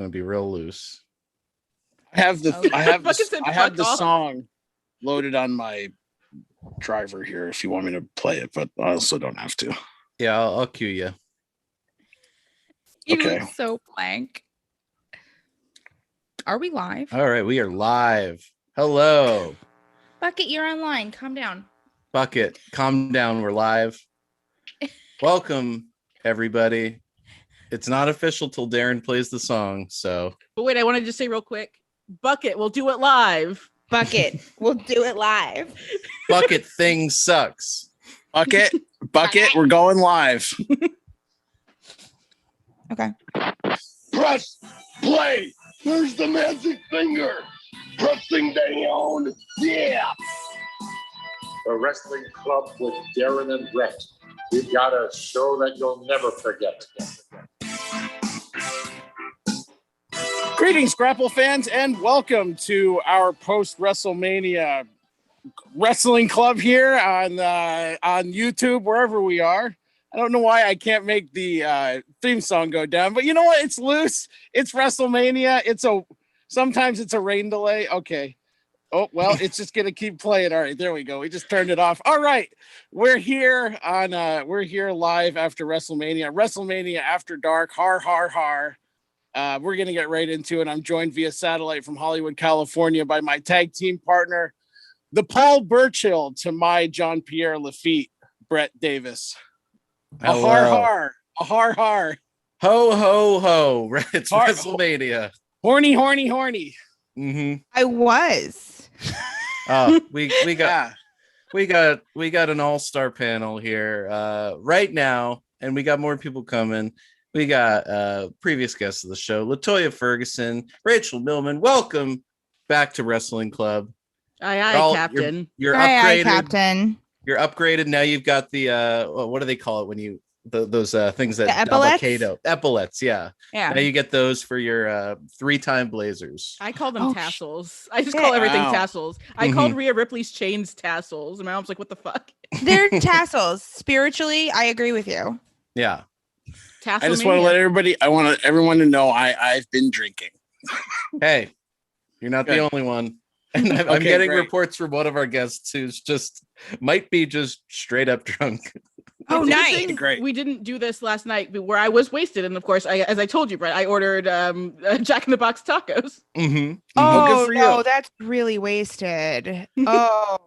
gonna be real loose. I have the off. song loaded on my driver here if you want me to play it, but I also don't have to. Yeah, I'll cue you. You Okay. look so blank. Are we live? All right, we are live. Hello. Bucket, you're online. Calm down. Bucket, calm down. We're live. Welcome, everybody. It's not official till Darren plays the song, so. But wait, I want to just say real quick. Bucket, we'll do it live. Bucket, we'll do it live. Bucket thing sucks. Bucket, we're going live. Okay. Press play. There's the magic finger. Pressing down. Yeah. The Wrestling Club with Darren and Brett. We've got a show that you'll never forget. Greetings, Grapple fans, and welcome to our post-WrestleMania Wrestling Club here on YouTube, wherever we are. I don't know why I can't make the theme song go down, but you know what? It's loose. It's WrestleMania. Sometimes it's a rain delay. Okay. Oh, well, it's just going to keep playing. All right, there we go. We just turned it off. All right. We're here live after WrestleMania After Dark. Har. We're going to get right into it. I'm joined via satellite from Hollywood, California by my tag team partner, the Paul Burchill to my John Pierre Lafitte, Brett Davis. A har. Ho, ho, ho. It's WrestleMania. Horny. Mm-hmm. I was. We got an all-star panel here right now, and we got more people coming. We got previous guests of the show, LaToya Ferguson, Rachel Millman. Welcome back to Wrestling Club. Aye, Captain. You're Aye, upgraded. Captain. You're upgraded. Now you've got the what do they call it when you those things that the epaulets? Epaulets, yeah. Yeah. Now you get those for your 3-time blazers. I call them tassels. I just call everything tassels. I called Rhea Ripley's chains tassels, and my mom's like, "What the fuck?" They're tassels. Spiritually, I agree with you. Yeah. I just want to let everyone to know I've been drinking. Hey, you're not the only one. And I'm getting reports from one of our guests who's might be just straight up drunk. Oh, nice. Great. We didn't do this last night where I was wasted. And of course, as I told you, Brett, I ordered Jack in the Box tacos. Mm-hmm. Oh, no, that's really wasted. Oh,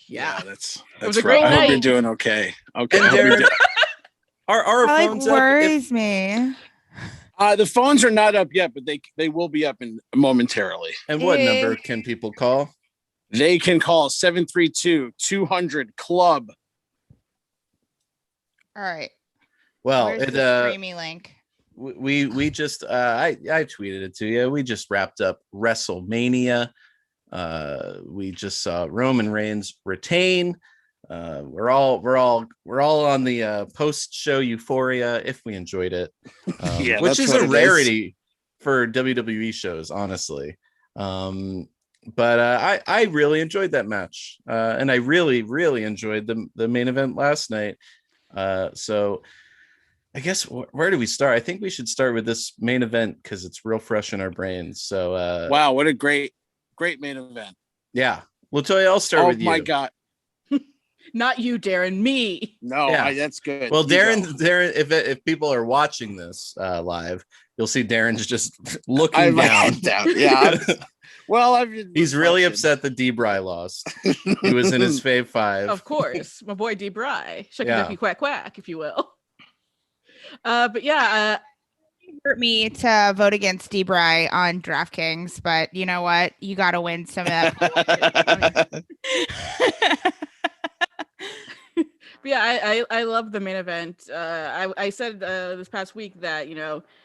yeah. That's it was a great night. night. I hope you're doing okay. Okay. Our phones worries me. The phones are not up yet, but they will be up momentarily. And what number can people call? They can call 732-200-CLUB. All right. Well, where's the streaming link? We just I tweeted it to you. We just wrapped up WrestleMania. We just saw Roman Reigns retain. We're all on the post-show euphoria if we enjoyed it, which is a rarity for WWE shows, honestly. But I really enjoyed that match, and I really enjoyed the main event last night. So I guess where do we start? I think we should start with this main event because it's real fresh in our brains. So wow, what a great main event! Yeah, LaToya, I'll start with you. Oh my god. Not you, Darren. Me. No, that's good. Well, Darren, if people are watching this live, you'll see Darren's just looking down. Yeah. Well, he's really upset that D-Bry lost. He was in his Fave 5. Of course, my boy D-Bry. Shucky ducky quack quack, if you will. But yeah, hurt me to vote against D-Bry on DraftKings, but you know what? You got to win some of that. But yeah, I love the main event. I said this past week that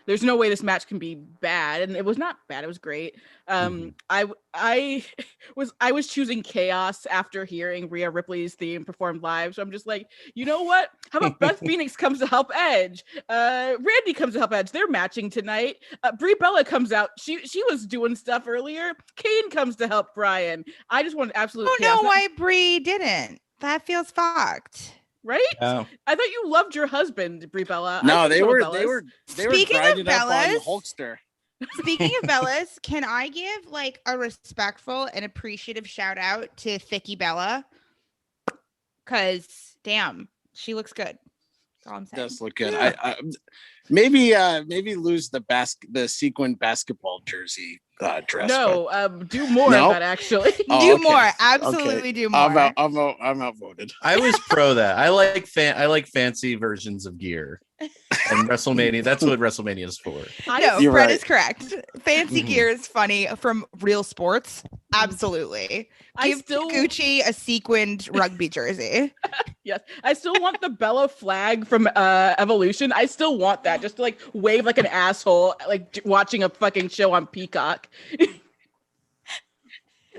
there's no way this match can be bad, and it was not bad. It was great. I was choosing chaos after hearing Rhea Ripley's theme performed live, so I'm just like, you know what? How about Beth Phoenix comes to help Edge? Randy comes to help Edge. They're matching tonight. Brie Bella comes out. She was doing stuff earlier. Kane comes to help Brian. I just wanted absolute chaos. I don't know why Brie didn't. That feels fucked. Right? Oh. I thought you loved your husband, Brie Bella. No, they were Speaking grinding of up on the Bellas, Hulkster. Speaking of Bellas, can I give like a respectful and appreciative shout out to Thicky Bella? Because damn, she looks good. That's all I'm saying. Does look good. Yeah. I maybe lose the sequin basketball jersey dress. No, do more No? of that actually. Oh, Do okay. more. Absolutely Okay. do more. I'm outvoted. I was pro that. I like fancy versions of gear. And WrestleMania, that's what WrestleMania is for. No, You're Fred right. is correct. Fancy Mhm. gear is funny from real sports. Absolutely. I Give still Gucci a sequined rugby jersey. Yes, I still want the Bella flag from Evolution. I still want that, just to like wave like an asshole, like watching a fucking show on Peacock.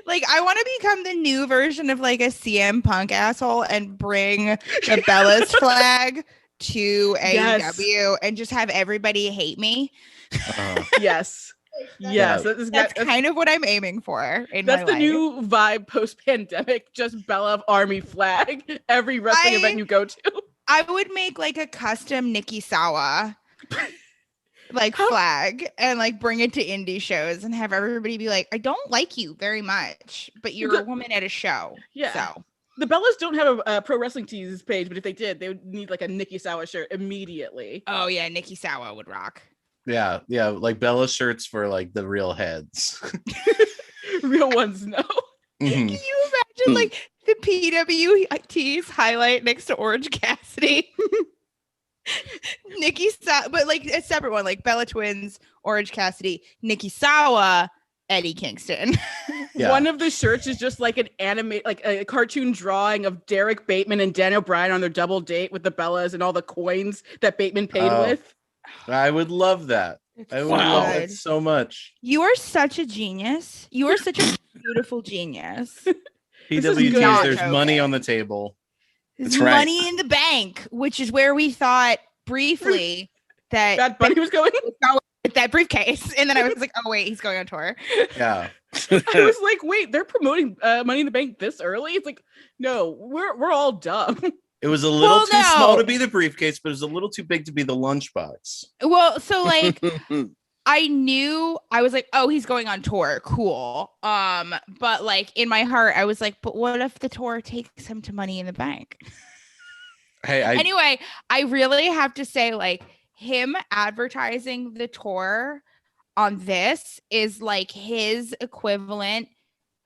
Like, I want to become the new version of like a CM Punk asshole and bring the Bella's flag to Yes. AEW and just have everybody hate me. Yes, Yeah. That's kind of what I'm aiming for in that's my the life. new vibe post-pandemic. Just Bella Army flag every wrestling event you go to. I would make like a custom Nikki Sawa like flag and like bring it to indie shows and have everybody be like, I don't like you very much, but you're a woman at a show. Yeah. So The Bellas don't have a pro wrestling tees page, but if they did, they would need like a Nikki Sawa shirt immediately. oh yeah, Nikki Sawa would rock. Yeah, like Bella shirts for like the real heads. Real ones, no. Mhm. Can you imagine like the PWT's highlight next to Orange Cassidy? Nikki Sawa, but like a separate one, like Bella Twins, Orange Cassidy, Nikki Sawa, Eddie Kingston. Yeah. One of the shirts is just like an anime, like a cartoon drawing of Derek Bateman and Daniel Bryan on their double date with the Bellas and all the coins that Bateman paid Oh. with. I would love that. I would love Wow. that so much. You are such a genius. You are such a beautiful genius. This is PWTs, not there's money okay. on the table. That's right. Money in the bank, which is where we thought briefly that Bad Bunny was going. with that briefcase, and then I was like, "Oh wait, he's going on tour." Yeah. I was like, wait, they're promoting Money in the Bank this early? It's like, no, we're all dumb. It was a little Well, too small no. to be the briefcase, but it was a little too big to be the lunchbox. Well, so like, I knew I was like, "Oh, he's going on tour, cool." But like in my heart, I was like, "But what if the tour takes him to Money in the Bank?" Hey, Anyway, I really have to say, like, him advertising the tour on this is like his equivalent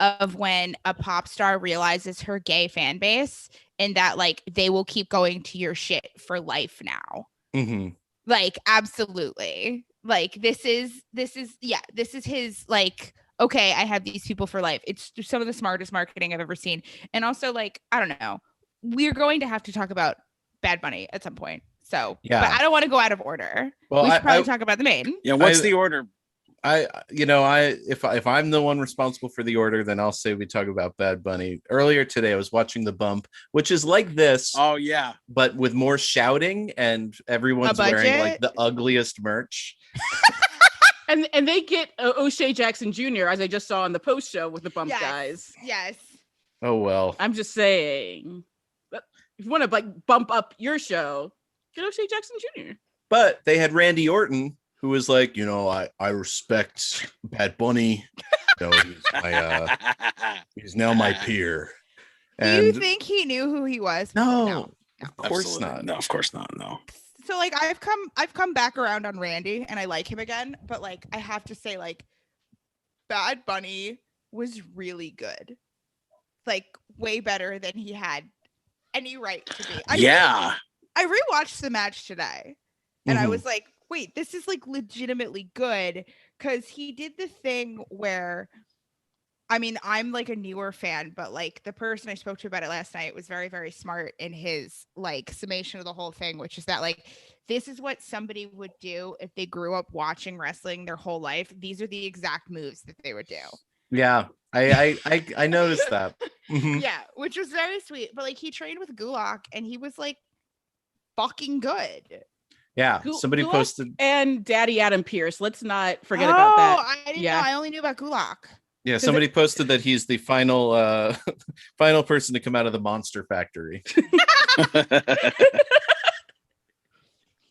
of when a pop star realizes her gay fan base and that like they will keep going to your shit for life now. Mhm. Like, absolutely. Like, this is his like, okay, I have these people for life. It's some of the smartest marketing I've ever seen. And also, like, I don't know, we're going to have to talk about Bad Bunny at some point. So, Yeah. but I don't want to go out of order. Well, we should I- probably I- talk about the main. Yeah, what's I- the order? If I'm the one responsible for the order, then I'll say we talk about Bad Bunny. Earlier today, I was watching The Bump, which is like this, Oh yeah. but with more shouting, and everyone's wearing budget? like the ugliest merch. And they get O'Shea Jackson Jr., as I just saw on the post show with the Bump Yes. guys. Yes. Oh well. I'm just saying, but if you want to like bump up your show, get O'Shea Jackson Jr. But they had Randy Orton, who was like, I respect Bad Bunny. He's now my peer. Do you And think he knew who he was? no, of course Absolutely. not. No, of course not. No. So like I've come back around on Randy and I like him again, but like I have to say, like, Bad Bunny was really good. Like, way better than he had any right to be. Yeah. I rewatched the match today and I Mhm. was like, wait, this is like legitimately good, because he did the thing where, I mean, I'm like a newer fan, but like the person I spoke to about it last night was very, very smart in his like summation of the whole thing, which is that like, this is what somebody would do if they grew up watching wrestling their whole life. These are the exact moves that they would do. Yeah, I noticed that. Mhm. Yeah, which was very sweet. But like, he trained with Gulak and he was like fucking good. Yeah, somebody Gulak posted. and Daddy Adam Pierce. Let's not forget about that. I didn't Yeah. know. I only knew about Gulak. Yeah, somebody posted that he's the final final person to come out of the Monster Factory. Can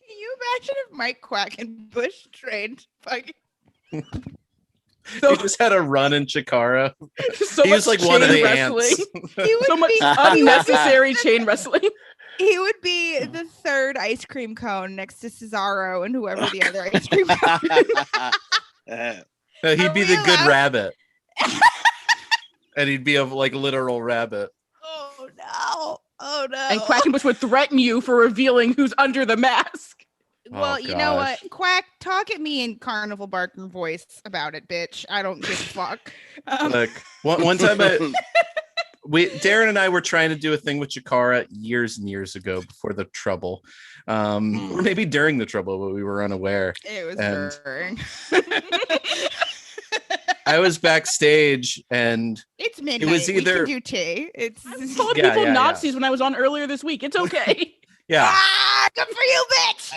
you imagine if Mike Quackenbush trained fucking He just had a run in Chikara. So He was much like one of chain the wrestling. ants. He would So much be unnecessary chain wrestling. He would be the third ice cream cone next to Cesaro and whoever the other ice cream cone. No, he'd Are be we the good allowed- rabbit. And he'd be a like literal rabbit. Oh no! Oh no! And Quackenbush would threaten you for revealing who's under the mask. Well, Oh, you know what? gosh. Quack, talk at me in Carnival Barker voice about it, bitch. I don't give a fuck. Look, one time Darren and I were trying to do a thing with Chikara years and years ago before the trouble. Or maybe during the trouble, but we were unaware. It was And- during. I was backstage and It's midnight. was either- we can do tea. It's Calling Yeah, people yeah, yeah. Nazis when I was on earlier this week. It's okay. yeah, good for you, bitch.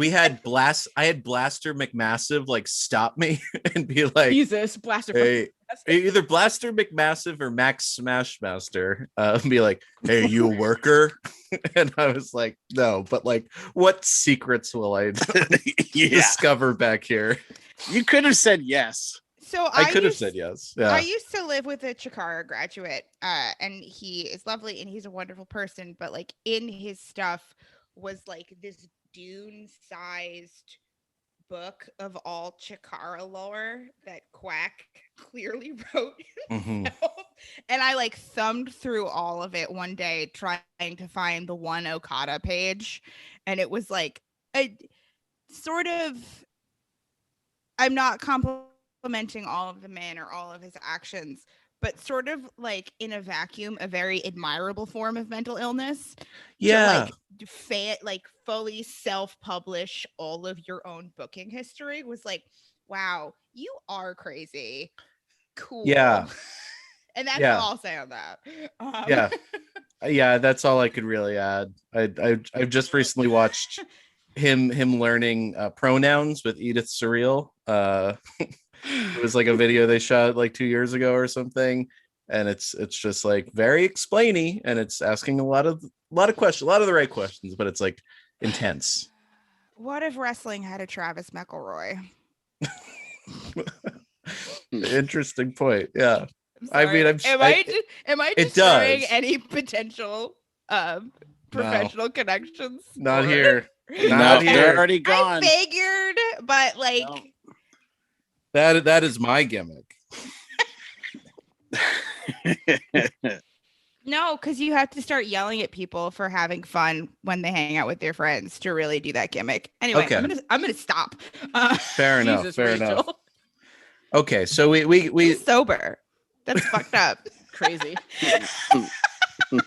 I had Blaster McMassive like stop me and be like, Jesus, Blaster. hey, either Blaster McMassive or Max Smashmaster be like, hey, you a worker? And I was like, no, but like, what secrets will I discover back here? You could have said yes. So I could have used- said yes. Yeah. I used to live with a Chikara graduate, and he is lovely and he's a wonderful person. But like in his stuff was like this Dune-sized book of all Chikara lore that Quack clearly wrote Mhm. himself. And I like thumbed through all of it one day trying to find the one Okada page, and it was like a sort of. I'm not complimenting all of the man or all of his actions, but sort of like in a vacuum, a very admirable form of mental illness. Yeah. To like fully self-publish all of your own booking history was like, wow, you are crazy. Cool. Yeah. And that's Yeah. all I'll say on that. Yeah. Yeah, that's all I could really add. I've just recently watched him learning pronouns with Edith Surreal. It was like a video they shot like 2 years ago or something, and it's just like very explainy, and it's asking a lot of questions, a lot of the right questions, but it's like intense. What if wrestling had a Travis McElroy? Interesting point. Yeah. I'm I mean, sorry. am I it destroying does. any potential professional connections? Not for- here. No, Not they're here. already I gone. figured, but like, No. That is my gimmick. no, because you have to start yelling at people for having fun when they hang out with their friends to really do that gimmick. Anyway, Okay. I'm gonna stop. Fair enough. Jesus, Fair Rachel. enough. Okay, so we He's sober. That's fucked up. Crazy.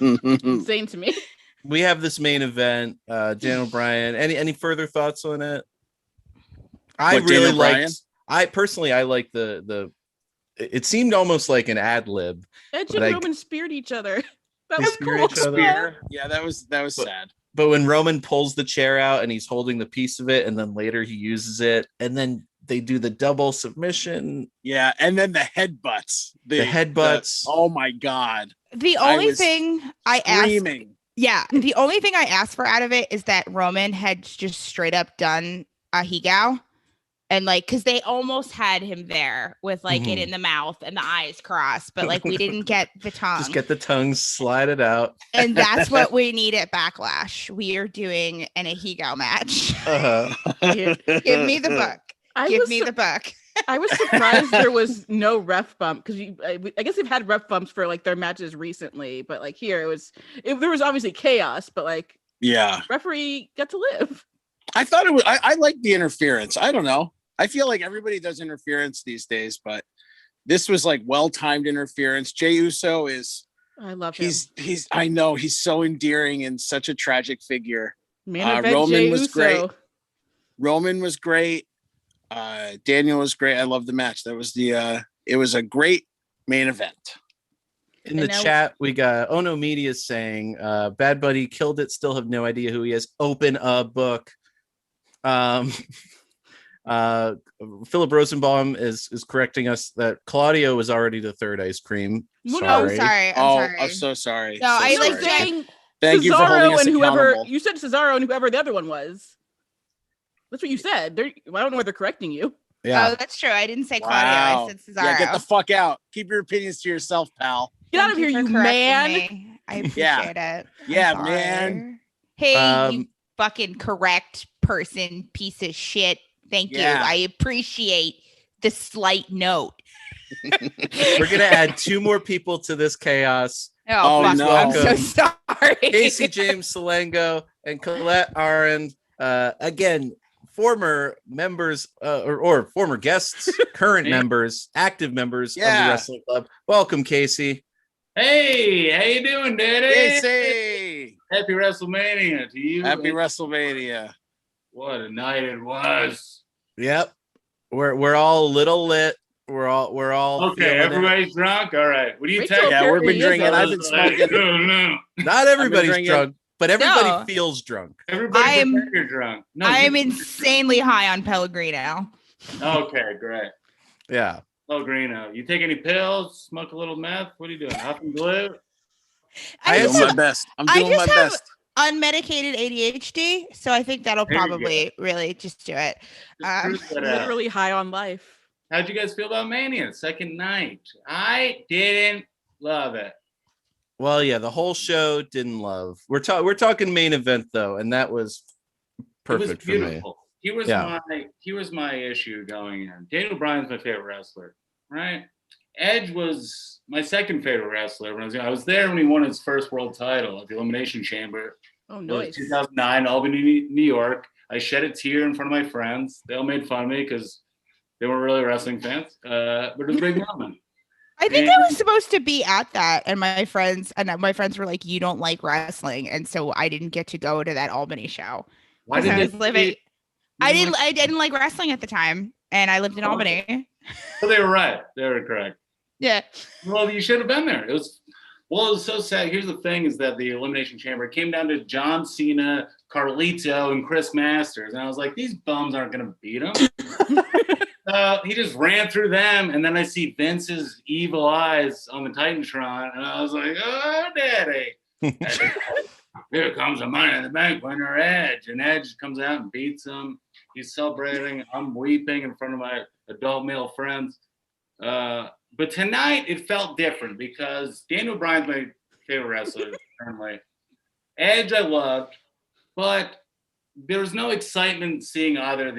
Insane to me. we have this main event. Daniel Bryan. Any further thoughts on it? I What, really Daniel Bryan? liked. I personally like the. It seemed almost like an ad lib. Edge But and I- Roman speared each other. That They was spear cool. each other. Spear. Yeah, that was sad. But when Roman pulls the chair out and he's holding the piece of it, and then later he uses it, and then they do the double submission, Yeah, and then the headbutts. the headbutts. Oh my god. The I only was thing I asked, Screaming. yeah, the only thing I asked for out of it is that Roman had just straight up done a higao. And like, because they almost had him there with like it Mhm. in the mouth and the eyes crossed, but like we didn't get the tongue. Just get the tongue, slide it out. And that's what we need at Backlash. We are doing an Ahegao match. Give me the book. Give me the book. I was surprised there was no ref bump because I guess they've had ref bumps for like their matches recently, but like here there was obviously chaos, but like Yeah. referee got to live. I thought it was I like the interference. I don't know. I feel like everybody does interference these days, but this was like well-timed interference. Jey Uso is I love him. he's I know he's so endearing and such a tragic figure. Main event Roman Jey was Uso. great. Roman was great. Daniel was great. I love the match. That was it was a great main event. In the And now- chat, we got Ono Media saying, Bad Buddy killed it, still have no idea who he is. Open a book. Philip Rosenbaum is correcting us that Claudio was already the third ice cream. Well, no, Oh, Sorry. sorry. I'm Oh, sorry. I'm so sorry. No, So I like sorry. that. saying Thank you for holding Cesaro us and whoever accountable. you said Cesaro and whoever the other one was. That's what you said. I don't know why they're correcting you. Yeah. Oh, that's true. I didn't say Claudio. Wow. I said Cesaro. Yeah, get the fuck out. Keep your opinions to yourself, pal. Get out of Thank here, for you correcting man. me. I appreciate Yeah. it. I'm Yeah, sorry. man. Hey, you fucking correct person, piece of shit. Thank you. I appreciate the slight note. We're gonna add 2 more people to this chaos. Oh, fuck. no. I'm so sorry. Casey James Salengo and Colette Arrand. Again, former members or former guests, current members, active members of the Wrestling Club. Welcome, Casey. Hey, how you doing, Daddy? Casey. Happy WrestleMania to you. Happy WrestleMania. What a night it was. Yep. We're all a little lit. We're all okay. Everybody's drunk. All right. What do you Rachel take? Yeah, we've been Apparently drinking. is. I've been smoking. No. Not everybody's drinking. drunk, but everybody No. feels drunk. Everybody you're drunk. No, I am insanely high on Pellegrino. Okay, great. Yeah. Pellegrino. You take any pills? Smoke a little meth? What are you doing? Huff and glue? I I'm just doing my best. I'm doing my have best. unmedicated ADHD, so I think that'll There you probably really just do it. Just prove that out. Literally high on life. How'd you guys feel about Mania? Second night. I didn't love it. Well, yeah, the whole show didn't love. We're talking main event though, and that was perfect for me. He was my issue going in. Daniel Bryan's my favorite wrestler, right? Edge was my second favorite wrestler when I was there when he won his first world title at the Elimination Chamber. Oh, It was nice. 2009, Albany, New York. I shed a tear in front of my friends. They all made fun of me because they weren't really wrestling fans, but it was a big moment. I think I was supposed to be at that, and my friends were like, "You don't like wrestling," and so I didn't get to go to that Albany show. Why Because I did was living. I didn't like wrestling at the time, and I lived in Albany. Well, they were right. They were correct. Yeah. Well, you should have been there. It was so sad. Here's the thing: is that the Elimination Chamber came down to John Cena, Carlito, and Chris Masters, and I was like, these bums aren't going to beat him. He just ran through them, and then I see Vince's evil eyes on the Titantron, and I was like, "Oh, Daddy!" Here comes a Money in the Bank winner, Edge, and Edge comes out and beats him. He's celebrating. I'm weeping in front of my adult male friends. But tonight it felt different because Daniel Bryan's my favorite wrestler currently. Edge I loved, but there was no excitement seeing either of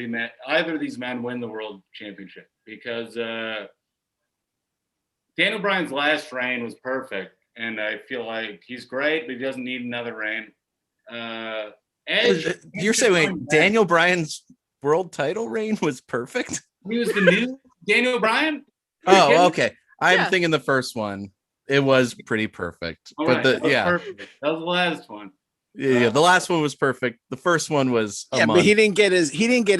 these men win the world championship because Daniel Bryan's last reign was perfect, and I feel like he's great, but he doesn't need another reign. Edge, You're saying Daniel Bryan's world title reign was perfect? He was the new Daniel Bryan. Oh, okay. I'm Yeah. thinking the first one. It was pretty perfect. All But right, the that was yeah. perfect. That was the last one. Yeah, the last one was perfect. The first one was a Yeah, month. but he didn't get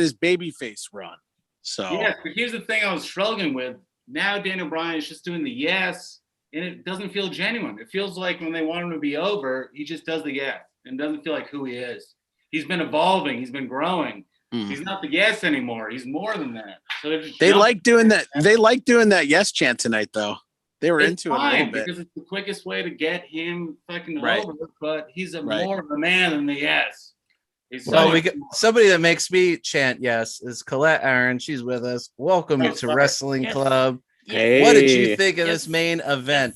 his baby face run. So Yeah, but here's the thing I was struggling with. Now Daniel Bryan is just doing the yes, and it doesn't feel genuine. It feels like when they want him to be over, he just does the yes and doesn't feel like who he is. He's been evolving. He's been growing. He's not the yes anymore. He's more than that. So they like doing that. They like doing that yes chant tonight, though. They were it's into it a fine little bit. because it's the quickest way to get him fucking Right. over. But he's Right. more of a man than the yes. He's Well, so we got somebody that makes me chant yes is Colette Arrand. She's with us. Welcome Oh, to sorry. Wrestling Yes. Club. Hey. What did you think of Yes. this main event?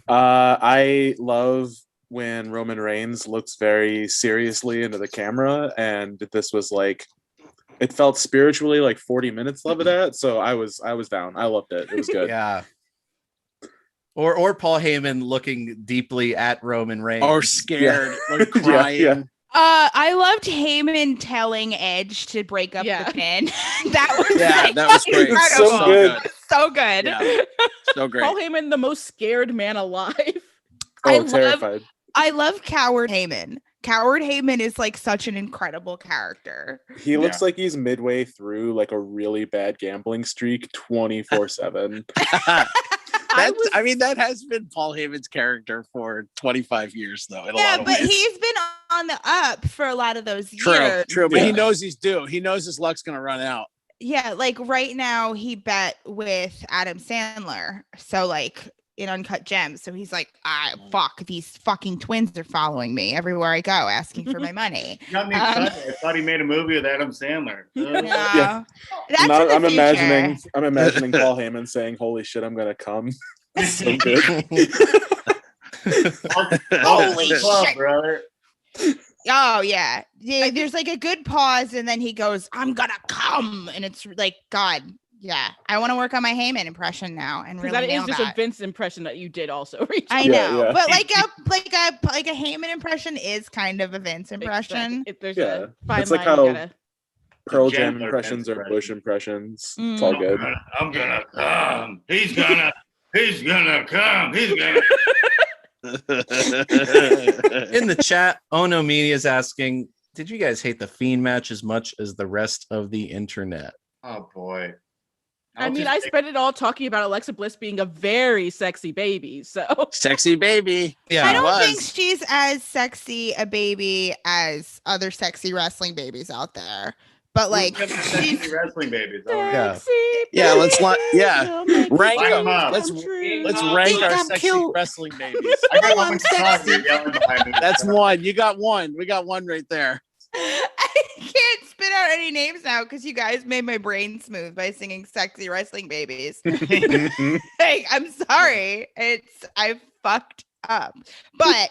I love when Roman Reigns looks very seriously into the camera, and this was like, it felt spiritually like 40 minutes of it. So I was down. I loved it. It was good. Yeah. Or Paul Heyman looking deeply at Roman Reigns. Or scared, or Yeah, crying. yeah. I loved Heyman telling Edge to break up Yeah. the pin. That was That was great. It's so incredible. good. So good. Yeah. So great. Paul Heyman, the most scared man alive. I Oh, love- terrified. I love Coward Heyman. Coward Heyman is like such an incredible character. He looks like he's midway through like a really bad gambling streak 24/7. That has been Paul Heyman's character for 25 years, though. In a lot Yeah, of but ways. he's been on the up for a lot of those True, years. true. But Yeah. he knows he's due. He knows his luck's gonna run out. Yeah, like right now he bet with Adam Sandler. So like in Uncut Gems. So he's like, fuck, these fucking twins are following me everywhere I go, asking for my money. Got me excited. I thought he made a movie with Adam Sandler. Yeah. That's I'm imagining Paul Heyman saying, "Holy shit, I'm gonna come." So good. Holy shit, brother. Oh yeah. There's like a good pause, and then he goes, "I'm gonna come," and it's like, God. Yeah, I want to work on my Heyman impression now, and really that nail is just a Vince impression that you did also. Rachel. I know, but like a Heyman impression is kind of a Vince impression. There's a fine it's like line. how Pearl Jam impressions or Bush imprestions. It's all good. I'm gonna come. He's gonna come. He's gonna. In the chat, Ono Media is asking, did you guys hate the Fiend match as much as the rest of the internet? Oh boy. I spent it all talking about Alexa Bliss being a very sexy baby. So sexy baby. Yeah, I don't think she's as sexy a baby as other sexy wrestling babies out there. But like, she's wrestling babies. Yeah, let's rank them up. Let's rank our sexy wrestling babies. I'm sexy. That's one. You got one. We got one right there. I can't spit out any names now because you guys made my brain smooth by singing "Sexy Wrestling Babies." Hey, I'm sorry. I fucked up. But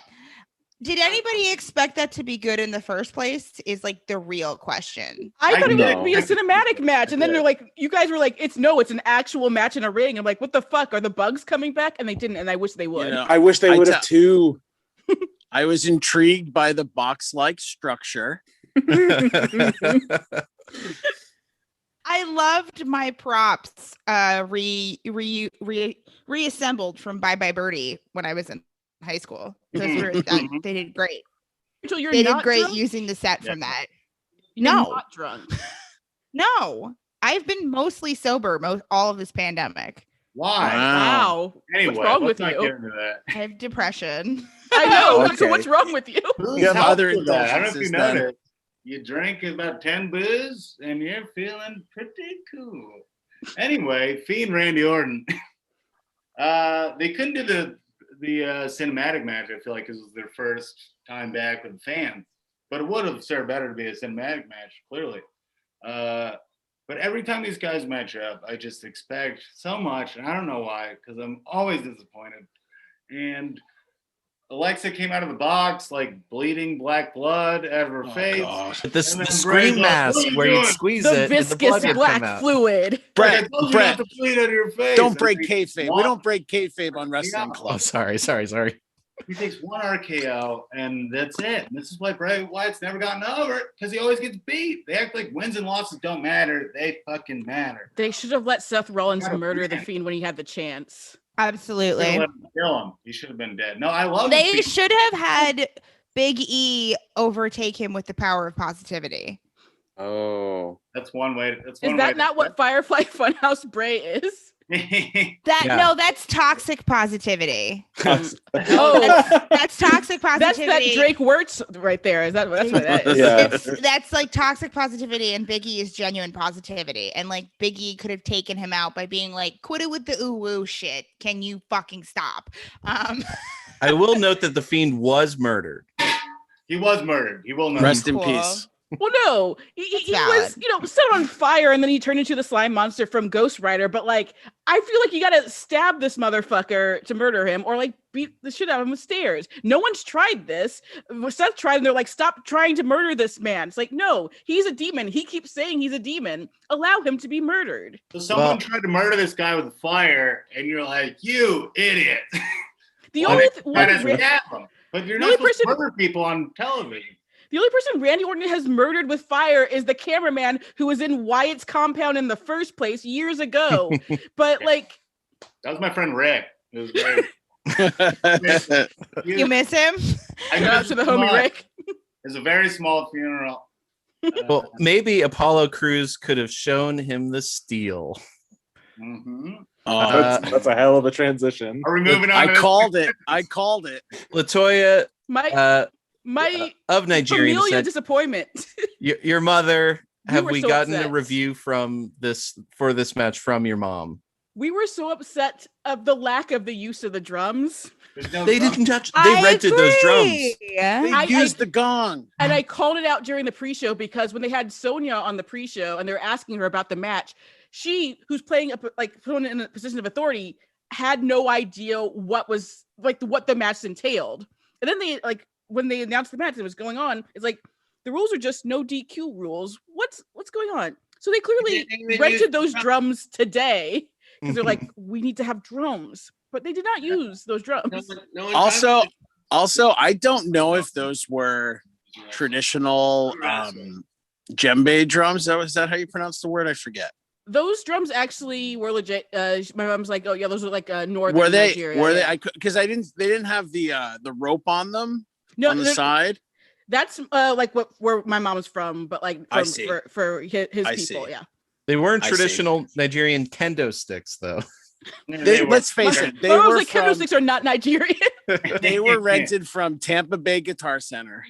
did anybody expect that to be good in the first place? Is like the real question. I thought it was going to be a cinematic match, and then they're like, you guys were like, it's an actual match in a ring. I'm like, what the fuck? Are the bugs coming back? And they didn't, and I wish they would. I wish they would have too. I was intrigued by the box-like structure. I loved my props reassembled from Bye Bye Birdie when I was in high school. Those were they did great. Rachel, they did great using the set from that. You're not drunk. No, I've been mostly sober all of this pandemic. Why? Wow. Anyway, what's wrong with not you? Get into that. I have depression. I know. Okay. So what's wrong with you? You have other I don't know if you indulgences know then. that. You drink about 10 booze and you're feeling pretty cool. Anyway, Fiend Randy Orton. They couldn't do the cinematic match, I feel like, because it was their first time back with fans. But it would have served better to be a cinematic match, clearly. But every time these guys match up, I just expect so much, and I don't know why, because I'm always disappointed. And Alexa came out of the box like bleeding black blood out of her face. Gosh. The scream mask where you squeeze the it, viscous and the blood black come out. fluid. Brett, Brett, to bleed out of your face. don't break kayfabe. We don't break kayfabe on Wrestling Club. Oh, sorry. He takes one RKO and that's it. And this is why Bray Wyatt's never gotten over it, because he always gets beat. They act like wins and losses don't matter. They fucking matter. They should have let Seth Rollins murder the Fiend when he had the chance. Absolutely. Let him kill him. He should have been dead. No, I love. They should have had Big E overtake him with the power of positivity. Oh, that's one way. Is that not what Firefly Funhouse Bray is? No, that's toxic positivity. That's toxic positivity. That's that Drake Wirtz right there. That's what that is. Yeah. That's like toxic positivity, and Big E is genuine positivity. And like Big E could have taken him out by being like, "Quit it with the ooh woo shit. Can you fucking stop?" I will note that the Fiend was murdered. He was murdered. He will not rest in peace. Well, no, he was, set on fire, and then he turned into the slime monster from Ghost Rider. But like, I feel like you gotta stab this motherfucker to murder him, or like beat the shit out of him with stairs. No one's tried this. Seth tried, and they're like, "Stop trying to murder this man." It's like, no, he's a demon. He keeps saying he's a demon. Allow him to be murdered. So someone tried to murder this guy with fire, and you're like, "You idiot!" The only but you're not supposed to murder people on television. The only person Randy Orton has murdered with fire is the cameraman who was in Wyatt's compound in the first place years ago. But like, that was my friend Rick. It was great. You miss him? I got to the homie Rick. It's a very small funeral. Well, maybe Apollo Crews could have shown him the steel. Mm-hmm. That's a hell of a transition. Are we moving on? I called it. LaToya, my of Nigeria said, disappointment. Your mother. Have we so gotten upset. a review from this match from your mom? We were so upset of the lack of the use of the drums. They didn't touch. They rented those drums. They used the gong. And I called it out during the pre-show because when they had Sonya on the pre-show and they were asking her about the match, she, who's playing someone in a position of authority, had no idea what was what the match entailed. And then they when they announced the match that was going on, it's like the rules are just no DQ rules. What's going on? So they clearly rented those drums today because they're like, we need to have drums, but they did not use those drums. Also, I don't know if those were traditional djembe drums. Is that how you pronounce the word? I forget. Those drums actually were legit. My mom's like, oh yeah, those are like northern were they, Nigeria. Were yeah. they? Because they didn't have the rope on them on the side. That's where my mom's from, but for his people, yeah. They weren't traditional Nigerian kendo sticks, though. Let's face it. Kendo sticks are not Nigerian. They were rented from Tampa Bay Guitar Center.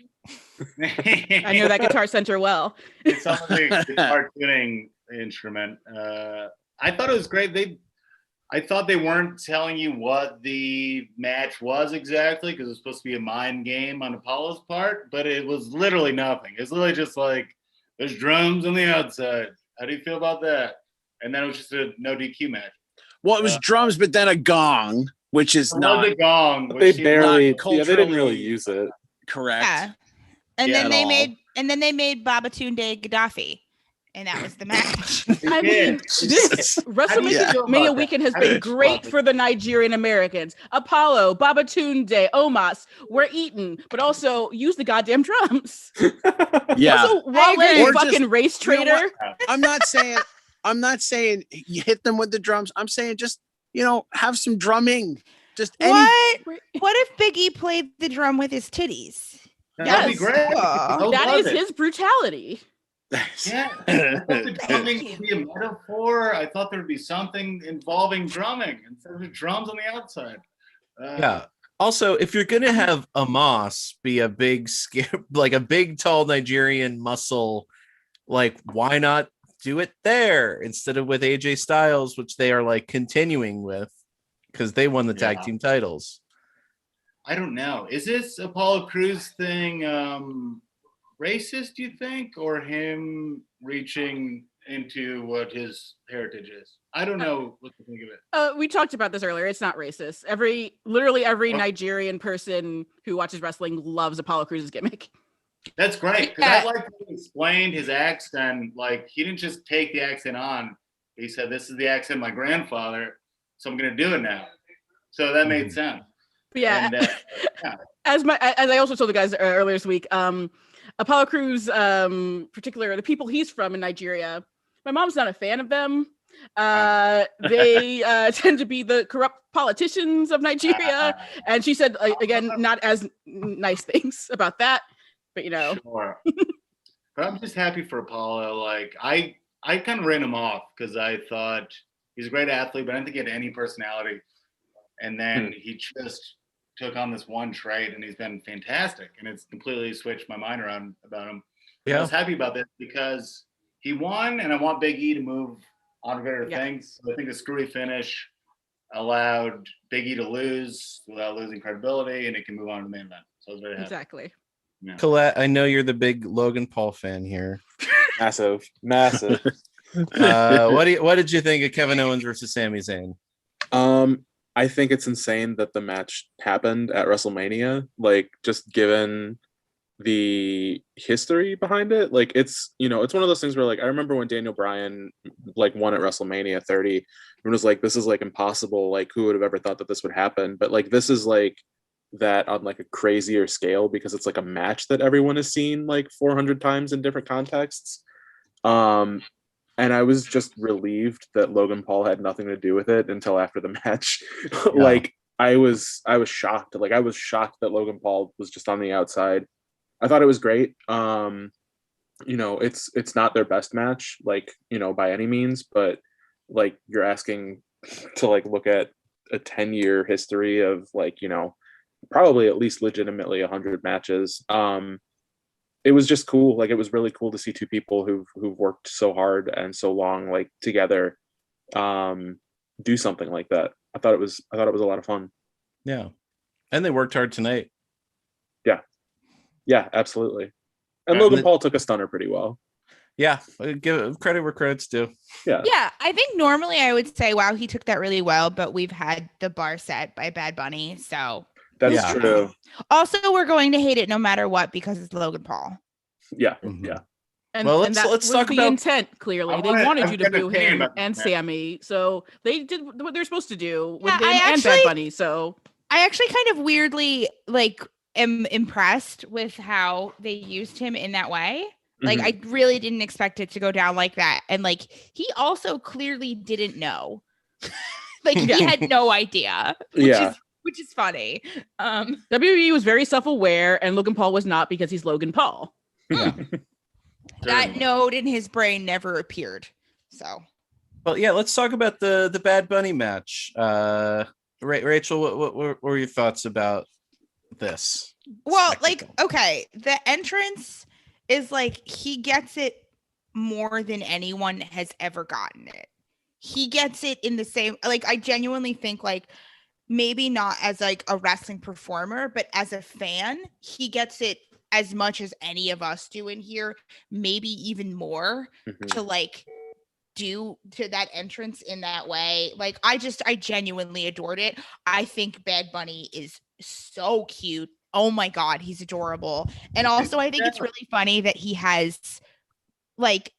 I know that Guitar Center well. It's a guitar tuning instrument. I thought it was great. I thought they weren't telling you what the match was exactly because it was supposed to be a mind game on Apollo's part, but it was literally nothing. It's literally just like there's drums on the outside. How do you feel about that? And then it was just a no DQ match. Well, it was drums, but then a gong, which is not a gong. They barely. They didn't really use it. Correct. Yeah. And then they made Babatunde Gaddafi. And that was the match. I mean, this WrestleMania weekend has been great for the Nigerian Americans. Apollo, Babatunde, Omos, we're eating, but also use the goddamn drums. Yeah. Also, Wale, fucking race traitor. You know, I'm not saying you hit them with the drums. I'm saying just, have some drumming. Just what if Big E played the drum with his titties? That'd be great. That is his brutality. Yeah, the drumming would be a metaphor. I thought there would be something involving drumming instead of drums on the outside. Yeah. Also, if you're gonna have Amos be a big, a big, tall Nigerian muscle, why not do it there instead of with AJ Styles, which they are continuing with because they won the tag team titles. I don't know. Is this Apollo Crews thing racist, do you think, or him reaching into what his heritage is? I don't know what to think of it. We talked about this earlier. It's not racist. Literally every Nigerian person who watches wrestling loves Apollo Crews' gimmick. That's great because I like how he explained his accent. He didn't just take the accent on. He said, "This is the accent of my grandfather, so I'm going to do it now." So that made sense. But yeah, as I also told the guys earlier this week, Apollo Crews, particularly the people he's from in Nigeria, my mom's not a fan of them. They tend to be the corrupt politicians of Nigeria, and she said again, not as nice things about that. But Sure. But I'm just happy for Apollo. I kind of ran him off because I thought he's a great athlete, but I didn't think he had any personality. And then he just took on this one trait, and he's been fantastic. And it's completely switched my mind around about him. Yeah. I was happy about this because he won, and I want Big E to move on to better things. So I think the screwy finish allowed Big E to lose without losing credibility, and it can move on to the main event. So I was very happy. Exactly. Yeah. Colette, I know you're the big Logan Paul fan here. Massive. What did you think of Kevin Owens versus Sami Zayn? I think it's insane that the match happened at WrestleMania. Just given the history behind it, it's it's one of those things where I remember when Daniel Bryan won at WrestleMania 30, and was this is impossible. Who would have ever thought that this would happen? But this is that on a crazier scale because it's a match that everyone has seen 400 times in different contexts. And I was just relieved that Logan Paul had nothing to do with it until after the match. I was shocked. I was shocked that Logan Paul was just on the outside. I thought it was great. It's not their best match, by any means, but you're asking to look at a 10-year history of probably at least legitimately 100 matches. It was just cool. It was really cool to see two people who've worked so hard and so long together do something like that. I thought it was a lot of fun. Yeah. And they worked hard tonight. Yeah, absolutely. And And Logan Paul took a stunner pretty well. Yeah. Give credit where credit's due. Yeah. Yeah, I think normally I would say, wow, he took that really well, but we've had the bar set by Bad Bunny. So That's Yeah. true. also we're going to hate it no matter what because it's Logan Paul. Yeah. Mhm. Yeah. And, Well, and let's that was talk the about- intent. Clearly, they I've wanted you to got an boo opinion him about and that. Sammy, so they did what they're supposed to do with Yeah, him I and Bad actually- Bunny. So I actually kind of weirdly am impressed with how they used him in that way. Like Mhm. I really didn't expect it to go down like that. And like he also clearly didn't know. Like he Yeah. had no idea. Yeah. Which is funny. WWE was very self-aware, and Logan Paul was not because he's Logan Paul. Yeah. That node in his brain never appeared. So Well, yeah, let's talk about the Bad Bunny match. Rachel, what were your thoughts about this? well, spectacle? okay, the entrance is like he gets it more than anyone has ever gotten it. He gets it in the same, like I genuinely think like maybe not as like a wrestling performer, but as a fan, he gets it as much as any of us do in here, maybe even more Mhm. to like do to that entrance in that way. Like I genuinely adored it. I think Bad Bunny is so cute. Oh my god, he's adorable. And also I think it's really funny that he has like,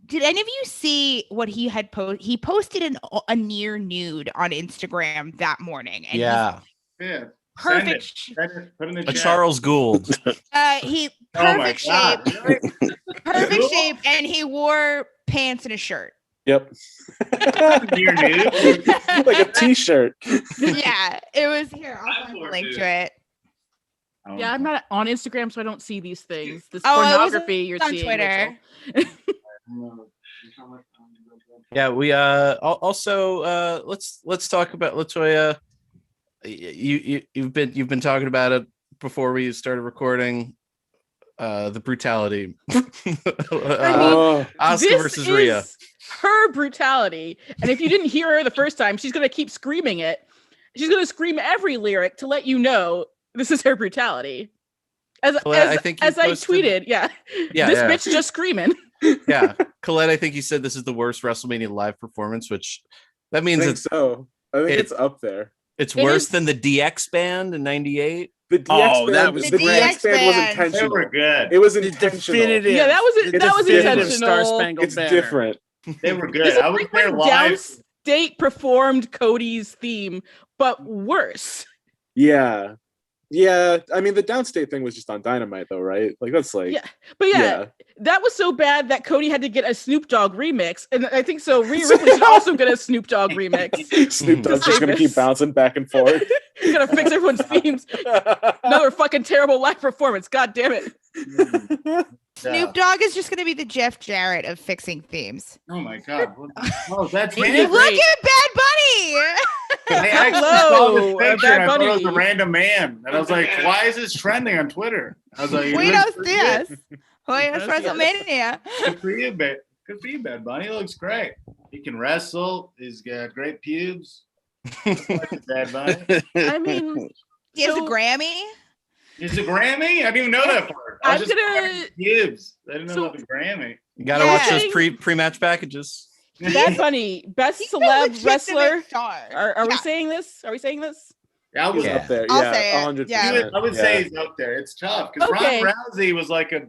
did any of you see what he had he posted a near nude on Instagram that morning, and he's Yeah, Yeah. perfect Send it. Put it in the a chat. Charles Gould. he Oh my perfect God. shape, Really? perfect Cool. shape, and he wore pants and a shirt. Yep. Near nude. Like a t-shirt. Yeah, it was here. I'll find the Poor link dude. to it. Yeah, I'm not on Instagram, so I don't see these things. This Oh, it was pornography you're on seeing. Twitter. Rachel. Yeah, we also let's talk about LaToya. You've been talking about it before we started recording. The brutality. Oh, Oscar This versus Rhea. is her brutality, and if you didn't hear her the first time, she's gonna keep screaming it. She's gonna scream every lyric to let you know this is her brutality. Colette, I think you as I posted- tweeted, yeah, Yeah, this yeah. bitch just screaming. Yeah, Colette, I think you said this is the worst WrestleMania live performance, which that I means think it's so. I think it- it's up there. it's It worse is- than the DX band in '98. The DX Oh, band, that was the great. DX band was They They intentional. were good. It was The intentional. definitive. Yeah, that was It's that was different. intentional. Star Spangled It's Banner. different. They were good. This is I was like there when live. Downstate performed Cody's theme, but worse. Yeah. Yeah. I mean, the downstate thing was just on Dynamite, though, right? Like, that's like, Yeah, but yeah, that was so bad that Cody had to get a Snoop Dogg remix, and I think so. Rhea Ripley should also get a Snoop Dogg remix. Snoop Dogg's just gonna Famous. keep bouncing back and forth. He's gonna fix everyone's themes. Another fucking terrible live performance. God damn it. Snoop Dogg is just going to be the Jeff Jarrett of fixing themes. Oh my god. Oh, that's He him. did Look great. at Bad Bunny. I actually Hello, saw this picture Bad and I thought it was a Bunny. random man. And I was like, why is this trending on Twitter? I was like, he Buenos looks pretty good. dias. Buenos WrestleMania. Good for you, good for you, Bad Bunny. He looks great. He can wrestle. He's got great pubes. Bad Bunny. I mean, He has a So- Grammy. Is it Grammy? I didn't even know that part. I I'm was just gonna- pubes. I didn't know So- about the Grammy. You gotta watch Yeah. those pre-match packages. Bad Bunny, best He's a celeb legitimate wrestler. star. Are we Yeah. saying this? Are we saying this? I was He's Yeah. up there. I'll Yeah, say it. 100%. Yeah. I would say he's up there. It's tough because Okay. Ronda Rousey was like a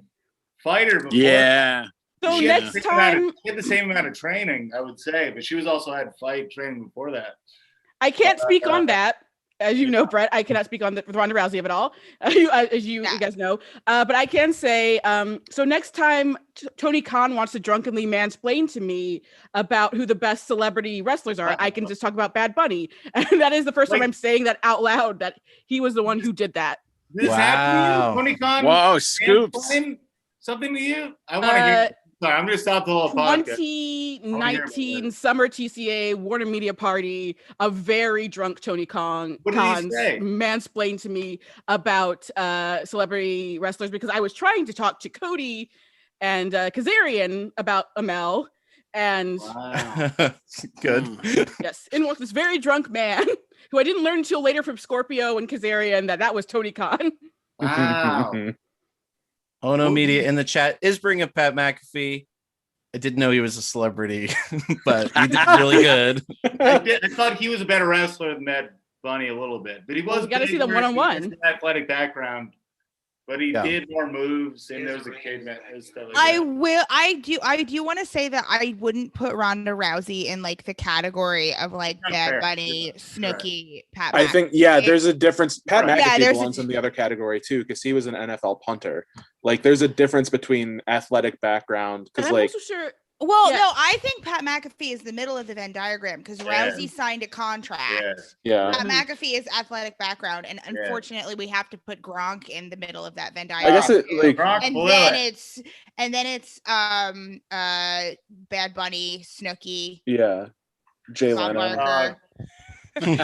fighter before. Yeah. So She had next the same amount of- time, she had the same amount of training, I would say, but she was also had fight training before that. I can't speak on that. As you know, Brett, I cannot speak on the Ronda Rousey of it all, as you guys know. But I can say, so next time Tony Khan wants to drunkenly mansplain to me about who the best celebrity wrestlers are, I can just talk about Bad Bunny. And that is the first time Wait. I'm saying that out loud, that he was the one who did that. Did this Wow. happen to you, Tony Khan? Whoa, scoops. mansplain Something to you? I want to hear. Sorry, I'm going to stop the whole podcast. 2019 summer TCA Warner Media Party, a very drunk Tony Khan What did he Khan's say? mansplained to me about celebrity wrestlers because I was trying to talk to Cody and Kazarian about Amel, And Wow. Good. yes, in walked this very drunk man who I didn't learn until later from Scorpio and Kazarian that was Tony Khan. Wow. Oh no, media in the chat is bringing up Pat McAfee. I didn't know he was a celebrity, but he did really good. I thought he was a better wrestler than Bad Bunny a little bit, but he was. Well, we got to see them bigger, one-on-one. he has an athletic background, but he Yeah. did more moves, and there was a caveman and stuff like I that. will. I do want to say that I wouldn't put Ronda Rousey in like the category of like Not Bad fair. Bunny, Right. Snooki, Pat. I think, yeah, there's a difference. Pat Right. McAfee there's belongs in the other category too, because he was an NFL punter. Like, there's a difference between athletic background, And because I'm like, also sure. Well, Yeah. no, I think Pat McAfee is the middle of the Venn diagram because Yeah. Rousey signed a contract. yeah, Pat McAfee is athletic background, and unfortunately, we have to put Gronk in the middle of that Venn I diagram. guess it too. like Gronk and blew then it. it's Bad Bunny, Snooki, yeah, Jay Bob Leno. Barker.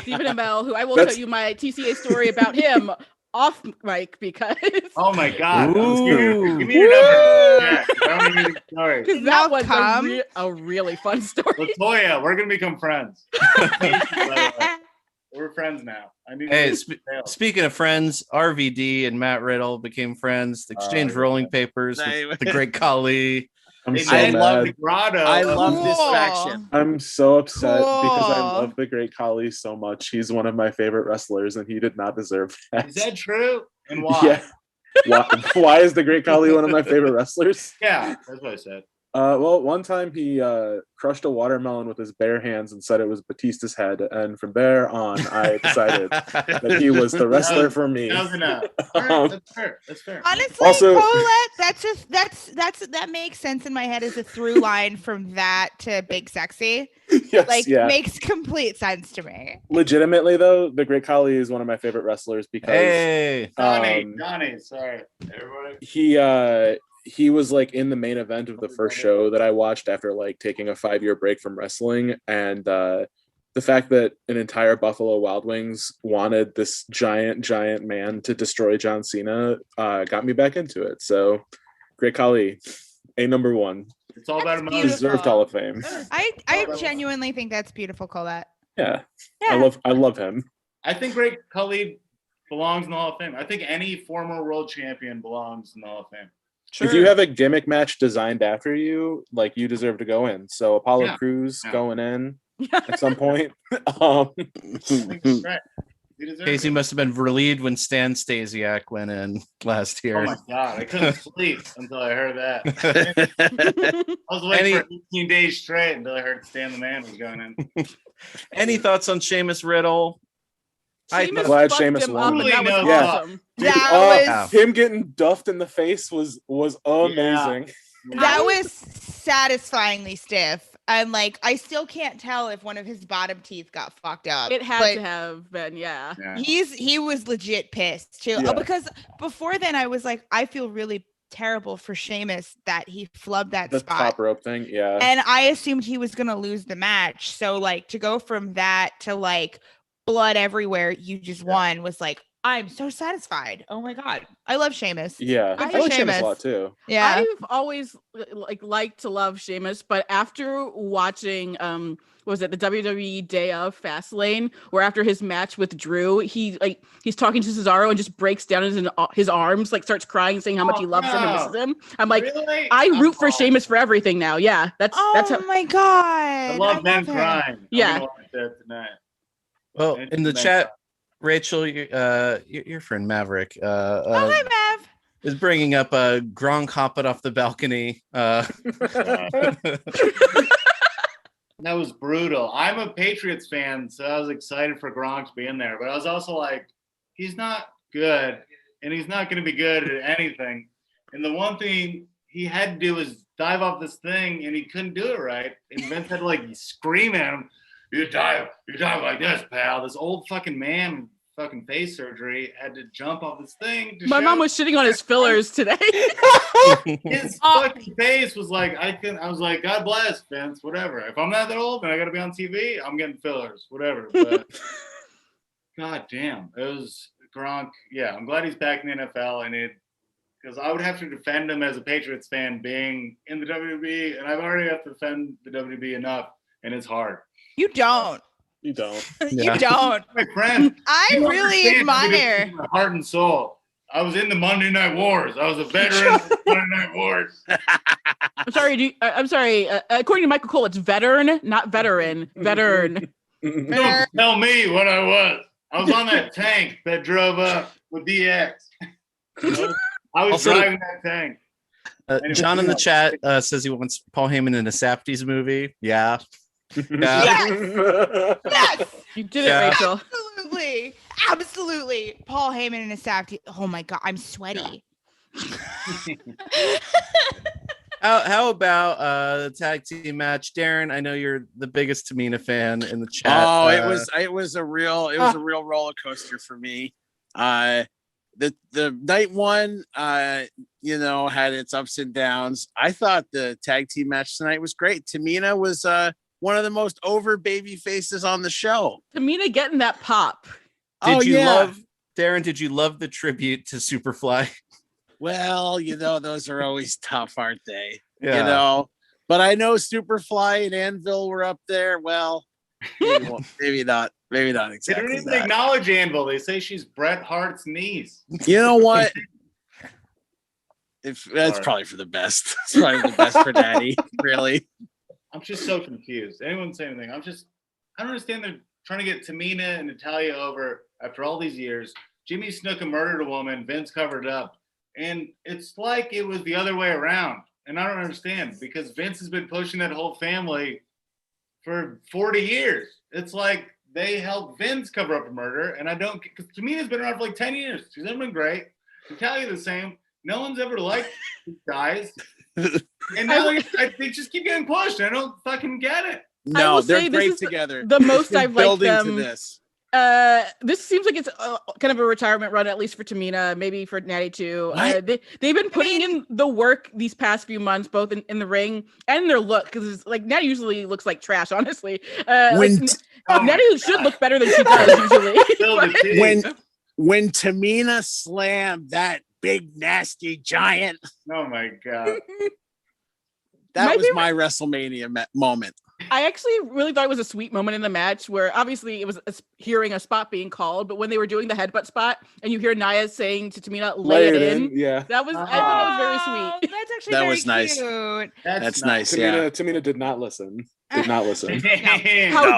Stephen Amell, who I will That's- tell you my TCA story about him off mic because Oh my God! Ooh. Give me your number. Yeah, tell me your story. that Now was come. a really fun story. LaToya, we're gonna become friends. We're friends now. I need. Hey, to speaking of friends, RVD and Matt Riddle became friends. Exchanged yeah. rolling papers with the great Kali. I'm They so did love mad. the grotto. I love this Cool. faction. I'm so upset because I Cool. love the great Khali so much. He's one of my favorite wrestlers, and he did not deserve that. Is that true? And why? Yeah. Why is the great Khali one of my favorite wrestlers? Yeah, that's what I said. Well, one time he crushed a watermelon with his bare hands and said it was Batista's head, and from there on, I decided that he was the wrestler for me. That was enough. All right, that's fair. That's fair. Honestly, Also- Colette, that makes sense in my head as a through line from that to Big Sexy. Yes, Like, yeah. makes complete sense to me. Legitimately, though, the great Khali is one of my favorite wrestlers because Hey. Johnny, sorry, everybody. he was like in the main event of the first show that I watched after like taking a 5-year break from wrestling, and the fact that an entire Buffalo Wild Wings wanted this giant man to destroy John Cena got me back into it. So, Great Khali, number 1, It's all about That's emotion. deserved Hall of Fame. I genuinely think that's beautiful, Colette. Yeah, Yeah. I love him. I think Great Khali belongs in the Hall of Fame. I think any former world champion belongs in the Hall of Fame. If you have a gimmick match designed after you, like, you deserve to go in. So Apollo Yeah. Crews Yeah. going in at some point. I think he's right. He deserves Casey it. must have been relieved when Stan Stasiak went in last Oh year. my God, I couldn't sleep until I heard that. I was waiting for 18 days straight until I heard Stan the Man was going in. Any thoughts on Sheamus Riddle? I Sheamus glad fucked Sheamus him up, won. and that was Really no awesome. That was him getting duffed in the face was amazing. that was satisfyingly stiff. And like, I still can't tell if one of his bottom teeth got fucked up. It had but to have been, yeah. Yeah. he was legit pissed too. Yeah. Because before then I was like, I feel really terrible for Sheamus that he flubbed that The spot. top rope thing, yeah. And I assumed he was gonna lose the match. So like, to go from that to like blood everywhere, you just won, was like, I'm so satisfied. Oh my God, I love Sheamus. Yeah, Good I for like Sheamus Sheamus. a lot too. Yeah. I've always liked to love Sheamus, but after watching what was it, the WWE Day of Fastlane, where after his match with Drew, he's talking to Cesaro and just breaks down his arms, like starts crying, saying how much he loves him and misses him. I'm like, Really? I I'm root for all- Sheamus for everything now. Yeah, that's how. Oh my God. I love Ben him. crying. Yeah. I'm gonna watch that tonight. Well, And in the Ben chat, Rachel, your friend Maverick Oh, hi, Mav. is bringing up Gronk hopping off the balcony. That was brutal. I'm a Patriots fan, so I was excited for Gronk to be in there. But I was also like, he's not good, and he's not going to be good at anything. And the one thing he had to do was dive off this thing, and he couldn't do it right. And Vince had to like scream at him, you dive like this, pal. This old fucking man with fucking face surgery had to jump off this thing. To My show- mom was shitting on his fillers today. His fucking face was like, I was like, God bless, Vince, whatever. If I'm not that old and I gotta be on TV, I'm getting fillers, whatever. But God damn, it was Gronk. Yeah, I'm glad he's back in the NFL, and because I would have to defend him as a Patriots fan being in the WWE, and I've already have to defend the WWE enough, and it's hard. You don't. You don't. You don't. My friend, I you really understand admire. my heart and soul. I was in the Monday Night Wars. I was a veteran of the Monday Night Wars. I'm sorry. I'm sorry. According to Michael Cole, it's veteran, not veteran. Veteran. Don't tell me what I was. I was on that tank that drove up with DX. I was Also, driving that tank. John in the chat says he wants Paul Heyman in a Safdie's movie. Yeah. Yes. You did it, Rachel. Absolutely. Paul Heyman and a Safdie. Oh my god, I'm sweaty. How about the tag team match, Darren? I know you're the biggest Tamina fan in the chat. Oh, it was a real roller coaster for me. The night one, had its ups and downs. I thought the tag team match tonight was great. Tamina was one of the most over baby faces on the show. Tamina getting that pop. Did you love the tribute to Superfly? Well, those are always tough, aren't they? Yeah. But I know Superfly and Anvil were up there. Well, maybe not exactly. They don't even that. acknowledge Anvil. They say she's Bret Hart's niece. You know what? That's probably for the best. It's probably the best for Daddy, really. I'm just so confused. Anyone say anything? I don't understand. They're trying to get Tamina and Natalya over after all these years. Jimmy Snuka murdered a woman. Vince covered it up. And it's like it was the other way around. And I don't understand because Vince has been pushing that whole family for 40 years. It's like they helped Vince cover up a murder. And I don't, because Tamina's been around for like 10 years. She's never been great. Natalya the same. No one's ever liked these guys. And now they just keep getting pushed. I don't fucking get it. No, they're great together. The most I've liked them. To this. This seems like it's kind of a retirement run, at least for Tamina, maybe for Natty too. They've been putting in the work these past few months, both in the ring and in their look, because like Natty usually looks like trash, honestly. Natty should look better than she does usually. when Tamina slammed that big nasty giant, oh my god, that was my WrestleMania moment. I actually really thought it was a sweet moment in the match where obviously it was hearing a spot being called, but when they were doing the headbutt spot and you hear Nia saying to Tamina, lay it in. Yeah. That was, I thought that was very sweet. That's actually that very was nice. Cute. That's nice. Tamina did not listen. No,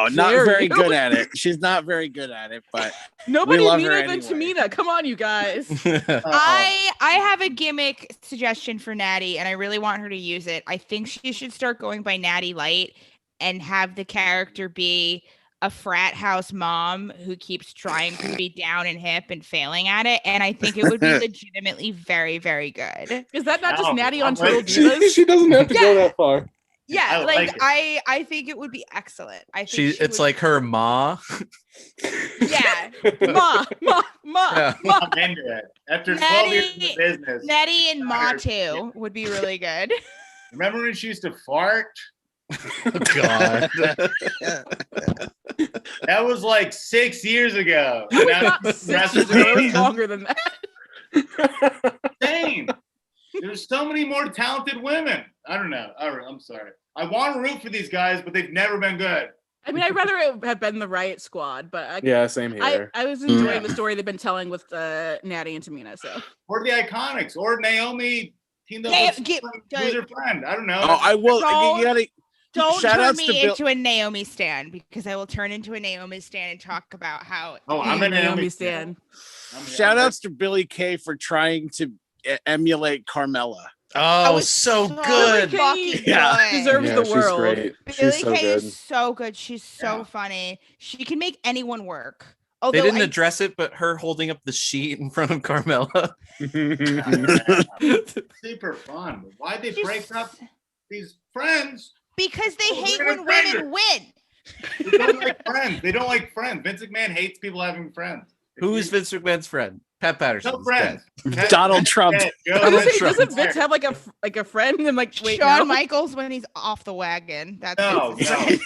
not very good at it. She's not very good at it, but nobody love meaner her than anyway. Tamina. Come on, you guys. I have a gimmick suggestion for Natty, and I really want her to use it. I think she should start going by Natty Light and have the character be a frat house mom who keeps trying to be down and hip and failing at it. And I think it would be legitimately very, very good. Is that not just Natty on Total Divas? She doesn't have to go that far. Yeah, I think it would be excellent. I think it's like her ma. Yeah. ma. I'm into it. After 12 years in the business. Natty and Ma too would be really good. Remember when she used to fart? Oh, God. That was like 6 years ago. It was not 6 years ago. It was longer than that. Insane. There's so many more talented women. I don't know. I'm sorry. I want to root for these guys, but they've never been good. I mean, I'd rather it have been the Riot Squad, but same here. I was enjoying the story they've been telling with Natty and Tamina. So, or the Iconics, or Naomi teamed up with her friend. I don't know. Oh, I will. You gotta. Don't turn me into a Naomi stan, because I will turn into a Naomi stan and talk about how. Oh, I'm a Naomi stan. Shout outs to Billy Kay for trying to emulate Carmella. Oh, so good. Yeah. Deserves the world. Great. Billy Kay is so good. She's so funny. She can make anyone work. Although they didn't address it, but her holding up the sheet in front of Carmella. Super fun. Why'd they break up these friends? Because they hate when women win. They don't like friends. They don't like friends. Vince McMahon hates people having friends. Who is Vince McMahon's friend? Pat Patterson. No friends. Donald Trump. Doesn't Vince have like a friend? And like, wait, Shawn Michaels when he's off the wagon. That's no.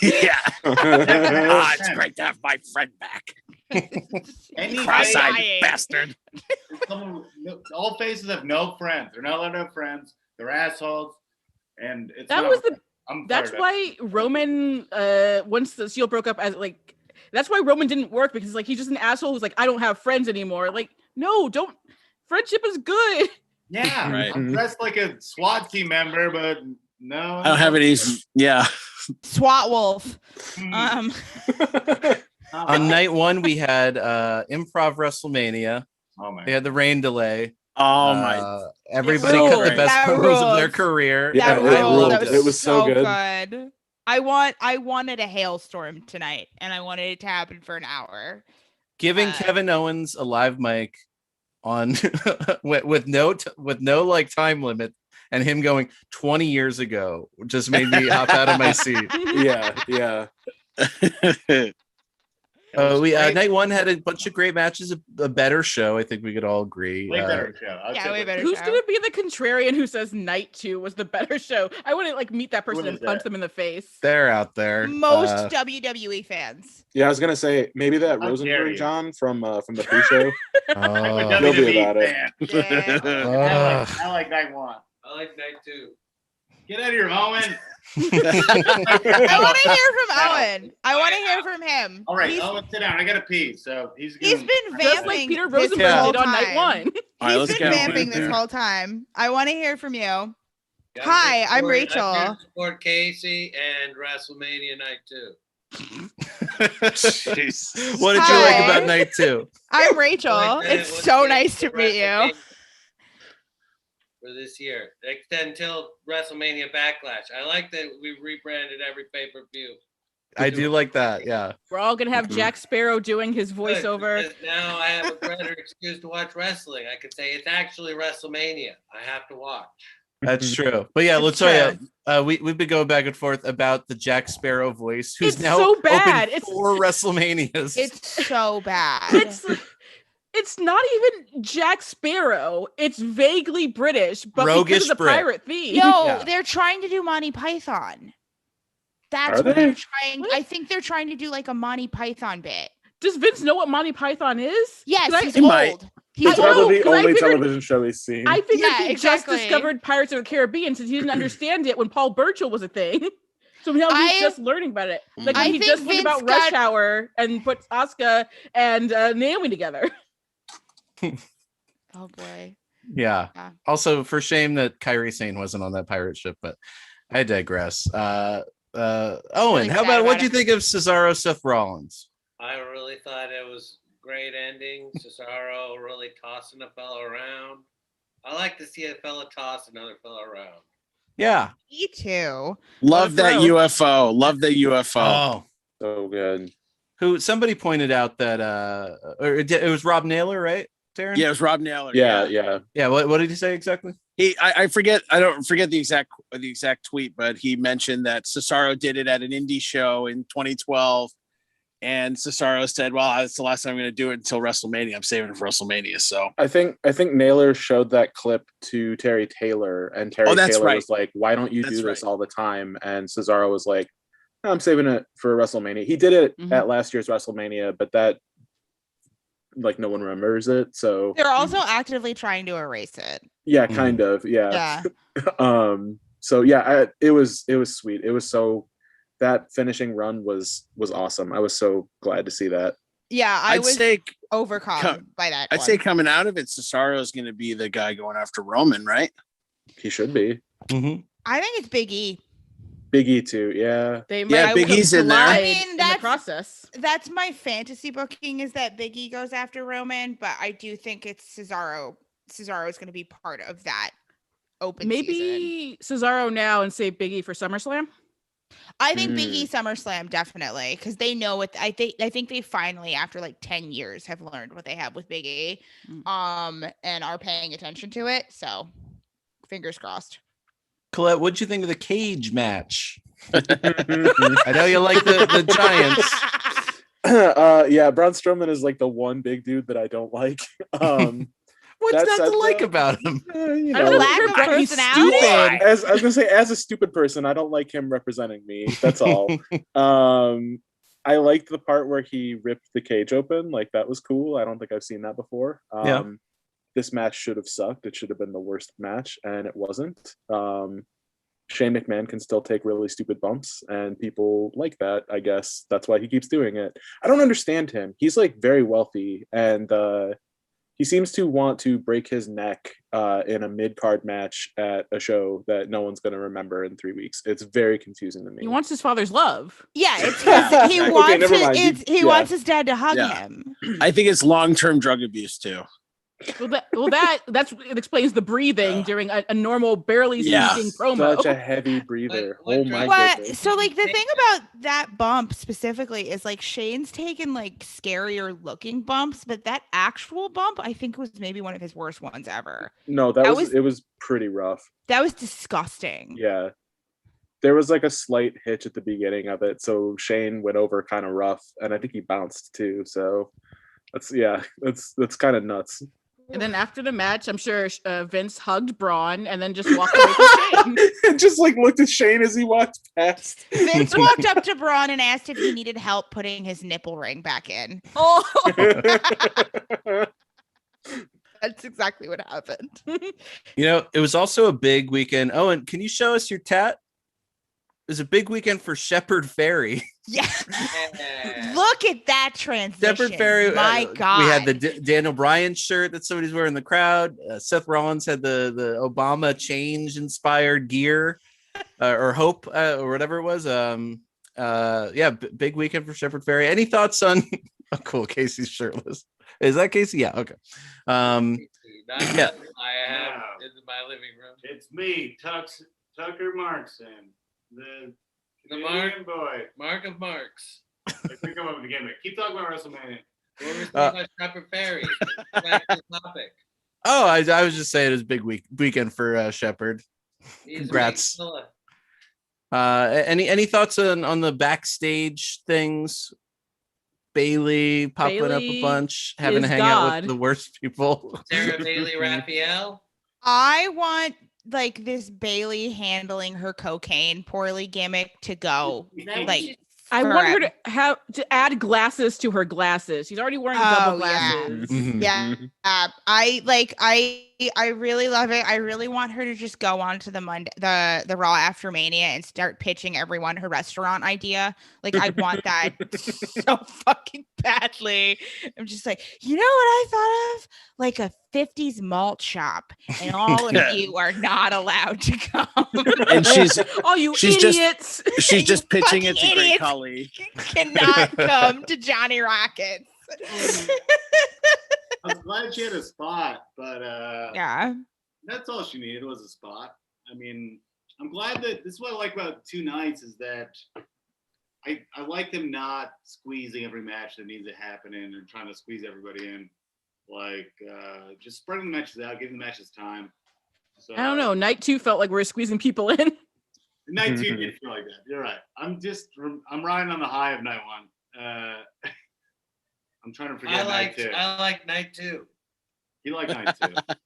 Yeah. It's great to have my friend back. Any Cross-eyed face- bastard. all faces have no friends. They're not allowed to have friends. They're assholes, and it's That not was the. I'm That's fired up. why Roman, once the Shield broke up, as like, that's why Roman didn't work, because like he's just an asshole who's like, I don't have friends anymore. Like, no, don't. Friendship is good. Yeah, Right. I'm dressed like a SWAT team member, but no, I don't have any. Yeah. SWAT wolf. Mm. On night one, we had improv WrestleMania. Oh my! They had the rain delay. Oh my. Everybody It cut the ruled. best That promos of their ruled. career. Yeah, That it ruled. ruled. That was, It was so good. I wanted a hailstorm tonight, and I wanted it to happen for an hour. Giving Kevin Owens a live mic on with no like time limit, and him going 20 years ago just made me hop out of my seat. Yeah. We night one had a bunch of great matches, a better show. I think we could all agree. Way better show. Way better. Who's show. gonna be the contrarian who says night 2 was the better show? I want to like meet that person What and is punch that? them in the face. They're out there. Most WWE fans? Yeah, I was gonna say maybe that How dare Rosenberg you. John from the pre-show. I'm a Oh, You'll be WWE about it. fan. Yeah. I like night one. I like night 2. Get out of here, Owen. I want to hear from Owen. I want to hear from him. All right, He's- Owen, sit down. I gotta pee. So he's He's gonna- been Just vamping. like Peter this Rosenberg whole did on night time. 1. All right, let's He's been go. vamping this whole time. I want to hear from you. Hi, I'm Rachel. I'm here to support Casey and WrestleMania night 2. Jeez. what did you Hi. like about night 2? I'm Rachel. Like that, It's what's so the nice to meet you. WrestleMania For this year, extend until WrestleMania Backlash. I like that we rebranded every pay-per-view. I do like that. Yeah. We're all gonna have Jack Sparrow doing his Good, voiceover. because now I have a better excuse to watch wrestling. I could say it's actually WrestleMania. I have to watch. That's true. But yeah, It's LaToya, we've been going back and forth about the Jack Sparrow voice, who's It's now so bad. opened It's- 4 WrestleManias. It's so bad. It's not even Jack Sparrow. It's vaguely British, but Roguish because of the Brit. pirate theme. Yo, Yeah. they're trying to do Monty Python. That's Are what they? they're trying. I think they're trying to do like a Monty Python bit. Does Vince know what Monty Python is? Yes, 'Cause he's He might. old. He's It's I know, probably the 'cause I only figured- television show he's seen. I figured Yeah, he exactly. just discovered Pirates of the Caribbean since he didn't understand it when Paul Burchill was a thing. So now he's I- just learning about it. Like I when he think just learned about Vince Rush got- Hour and put Asuka and Naomi together. Oh boy. Yeah. Yeah. Also, for shame that Kairi Sane wasn't on that pirate ship, but I digress. Owen, Really how sad about what about do you it. think of Cesaro Seth Rollins? I really thought it was great ending. Cesaro really tossing a fella around. I like to see a fella toss another fella around. Yeah. Me too. Love that thrill. UFO. Love the UFO. Oh, So good. who somebody pointed out that it was Rob Naylor, right, Darren? Yeah, it was Rob Naylor. Yeah. Yeah. What did he say exactly? I forget. I don't forget the exact tweet, but he mentioned that Cesaro did it at an indie show in 2012, and Cesaro said, "Well, that's the last time I'm going to do it until WrestleMania. I'm saving it for WrestleMania." So I think Naylor showed that clip to Terry Taylor, and Terry that's Taylor right. was like, "Why don't you That's do this right. all the time?" And Cesaro was like, "No, I'm saving it for WrestleMania." He did it Mhm. at last year's WrestleMania, but that like no one remembers it. So They're also actively trying to erase it. yeah, kind of. Yeah. So yeah, it was sweet. It was so that finishing run was awesome. I was so glad to see that. Yeah, I I'd was say overcome by that. I'd one. say coming out of it, Cesaro is going to be the guy going after Roman, right? He should be. Mm-hmm. I think it's Big E. Big E too. Yeah. They Yeah, might Big E's in there. collide I mean, in the that's- process. That's my fantasy booking is that Big E goes after Roman, but I do think it's Cesaro. Cesaro is going to be part of that open season. Maybe Cesaro now and save Big E for SummerSlam. I think Big E SummerSlam definitely because they know what I think they finally after like 10 years have learned what they have with Big E, and are paying attention to it. So, fingers crossed. Colette, what'd you think of the cage match? I know you like the Giants. Yeah, Braun Strowman is like the one big dude that I don't like. What's That not to said, like though, about him? You I know, don't lack care of about he's personality. stupid. as I was gonna say, as a stupid person, I don't like him representing me. That's all. I liked the part where he ripped the cage open. Like, that was cool. I don't think I've seen that before. Yeah. This match should have sucked. It should have been the worst match, and it wasn't. Shane McMahon can still take really stupid bumps, and people like that. I guess that's why he keeps doing it. I don't understand him. He's like very wealthy, and he seems to want to break his neck in a mid-card match at a show that no one's going to remember in 3 weeks. It's very confusing to me. He wants his father's love. Yeah, it's because he wants never mind. he wants his dad to hug Yeah. him. I think it's long-term drug abuse too. That's it explains the breathing during a normal, barely speaking promo. Such a heavy breather. What Oh my What? goodness. So like the thing about that bump specifically is like Shane's taken like scarier looking bumps, but that actual bump I think was maybe one of his worst ones ever. No, that was it was pretty rough. That was disgusting. Yeah. There was like a slight hitch at the beginning of it, so Shane went over kind of rough, and I think he bounced too. So that's kind of nuts. And then after the match, I'm sure Vince hugged Braun and then just walked away from Shane. And just like looked at Shane as he walked past. Vince walked up to Braun and asked if he needed help putting his nipple ring back in. Oh, That's exactly what happened. You know, it was also a big weekend. Oh, and can you show us your tat? It was a big weekend for Shepherd Ferry. Yeah. Yeah. Look at that transition. Shepherd Ferry. My God. We had the Daniel Bryan shirt that somebody's wearing in the crowd. Seth Rollins had the Obama change inspired gear or hope or whatever it was. Big weekend for Shepherd Ferry. Any thoughts on? Oh, cool. Casey's shirtless. Is that Casey? Yeah. Okay. Not Yeah. I have in my living room. It's me, Tucker Markson, the Mark boy. Mark of Marks. I think I'm up to game. Keep talking about WrestleMania. What was about Shepherd Ferry? Back to the topic. Oh, I was just saying it was a big weekend for Shepherd. He's Congrats. a big fella. Any thoughts on the backstage things? Bailey popping up a Bayley bunch, having to is hang out God. with the worst people. Sarah Bailey Raphael. I want like this Bailey handling her cocaine poorly gimmick to go. Like I want her forever. to add glasses to her glasses. She's already wearing double glasses. Mhm. Yeah. I really love it. I really want her to just go on to the Raw after Mania and start pitching everyone her restaurant idea. Like I want that so fucking badly. I'm just like, you know what I thought of? Like a 50s malt shop, and all of you are not allowed to come. And Oh, you she's idiots! she's just You pitching it to fucking Great idiots. Khali. Cannot come to Johnny Rockets. I was glad she had a spot, but Yeah. that's all she needed was a spot. I mean, I'm glad that this is what I like about two nights is that I like them not squeezing every match that needs to happen in and trying to squeeze everybody in. Like just spreading the matches out, giving the matches time. So I don't know. Night 2 felt like we were squeezing people in. night 2 did feel like that. You're right. I'm riding on the high of night 1. I'm trying to forget night 2. I like night 2. You like night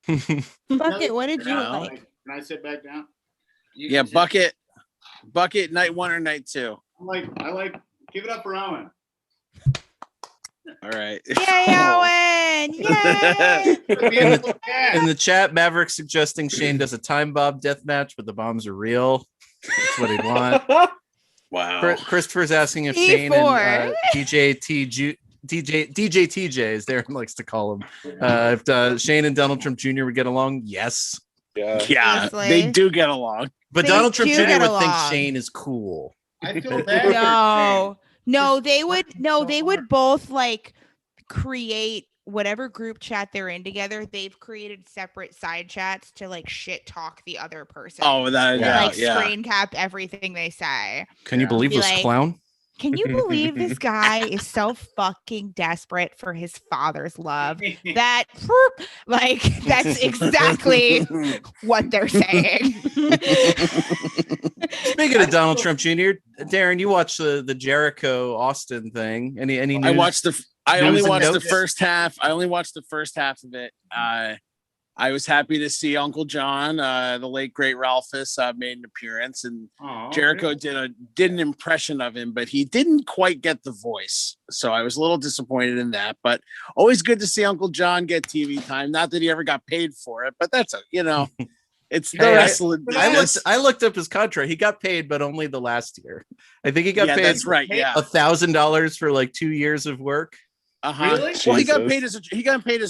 2. Bucket, what did you No. like? Can I sit back down? You Yeah, can say- bucket, night 1 or night 2. I like give it up for Owen. All right. Yay, Owen! Yay! In the chat, Maverick suggesting Shane does a time bomb death match, but the bombs are real. That's what he'd want. Wow. Christopher's asking if E4. Shane and DJ TJ, as Darren likes to call him, if Shane and Donald Trump Jr. would get along. Yes, Yeah. Yeah, Honestly. they do get along. but They Donald Trump do Jr. get would think along. Shane is cool. I feel bad. No, they would both like create whatever group chat they're in together. They've created separate side chats to like shit talk the other person. Oh, that And, yeah, like yeah. screen cap everything they say. Can you believe Be this like- clown? Can you believe this guy is so fucking desperate for his father's love? That like that's exactly what they're saying. Speaking of Donald Trump Jr., Darren, you watched the Jericho Austin thing. Any news? I watched I news only and watched the notes? first half. I only watched the first half of it. I was happy to see Uncle John, the late great Ralphus, made an appearance, and Jericho did an impression of him, but he didn't quite get the voice. So I was a little disappointed in that. But always good to see Uncle John get TV time. Not that he ever got paid for it, but that's it's the wrestling. I looked up his contract. He got paid, but only the last year. I think he got paid. That's right. Yeah, $1,000 for like 2 years of work. Really? Well, he got paid as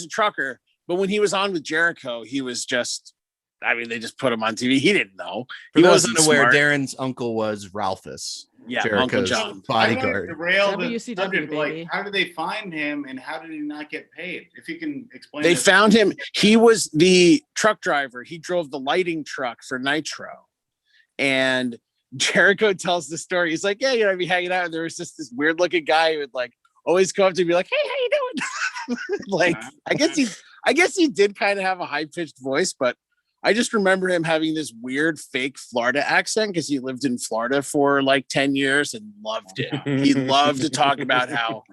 a trucker. But when he was on with Jericho, he was just, they just put him on TV. He didn't know. He wasn't aware Darren's uncle was Ralphus. Yeah, Jericho's Uncle John. bodyguard. WCW, baby. How did they find him and how did he not get paid? If you can explain. They found him. He was the truck driver. He drove the lighting truck for Nitro. And Jericho tells the story. He's like, yeah, I'd be hanging out. And there was just this weird looking guy who would like always come up to me like, hey, how you doing? Like, I guess he did kind of have a high-pitched voice, but I just remember him having this weird fake Florida accent because he lived in Florida for like 10 years and loved it. He loved to talk about how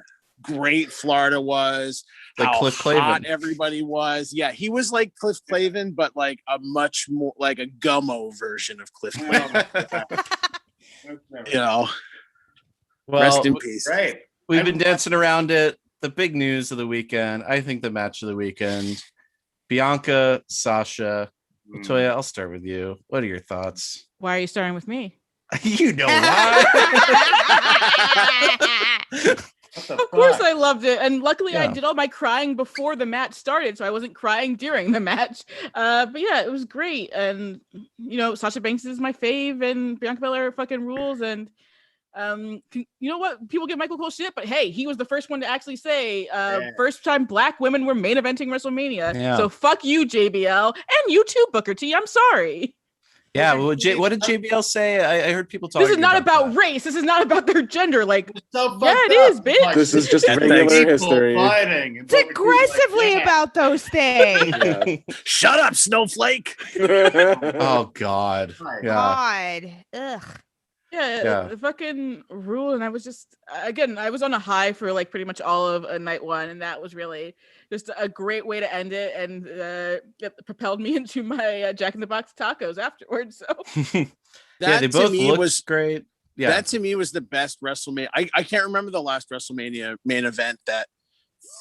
great Florida was, like how Cliff hot Clavin. everybody was. Yeah, he was like Cliff Clavin, but like a much more like a gummo version of Cliff Clavin. Well, rest in peace. Right. We've been dancing around it. The big news of the weekend, I think the match of the weekend, Bianca, Sasha. LaToya, I'll start with you. What are your thoughts? Why are you starting with me? You know why. Of course I loved it. And luckily I did all my crying before the match started, so I wasn't crying during the match. But yeah, it was great. And Sasha Banks is my fave and Bianca Belair fucking rules. And you know what? People give Michael Cole shit, but hey, he was the first one to actually say first time black women were main eventing WrestleMania. Yeah. So fuck you, JBL, and you too, Booker T. I'm sorry. Yeah, well, what did JBL say? I heard people talking. This is not about race. This is not about their gender. Like, it is, bitch. This is just regular history. It's aggressively about those things. Yeah. Shut up, snowflake. Oh God. Yeah. God. Ugh. Yeah, the fucking rule. And I was just, again, I was on a high for like pretty much all of night one. And that was really just a great way to end it. And it propelled me into my Jack in the Box tacos afterwards. So they both looked great. Yeah. That to me was the best WrestleMania. I can't remember the last WrestleMania main event that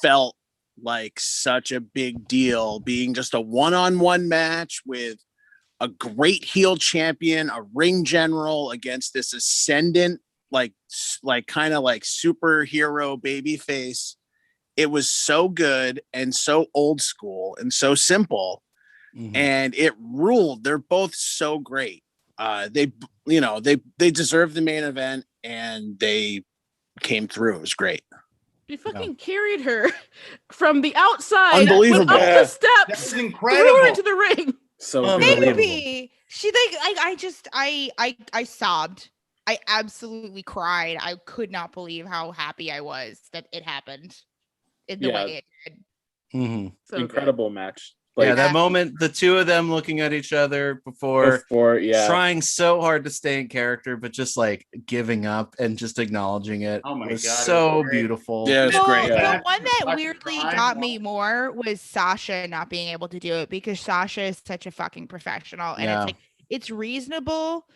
felt like such a big deal, being just a one-on-one match with a great heel champion, a ring general against this ascendant, like kind of like superhero baby face. It was so good and so old school and so simple, and it ruled. They're both so great. They deserve the main event and they came through. It was great. She fucking carried her from the outside, unbelievable, up the steps, that's incredible, threw her into the ring. So maybe she I sobbed. I absolutely cried. I could not believe how happy I was that it happened in the way it did. Mm-hmm. So incredible match. Like, that moment, the two of them looking at each other before trying so hard to stay in character, but just like giving up and just acknowledging it. Oh my was God, so it was beautiful. Yeah, it was great. The one that weirdly got me more was Sasha not being able to do it, because Sasha is such a fucking professional, and it's like it's reasonable.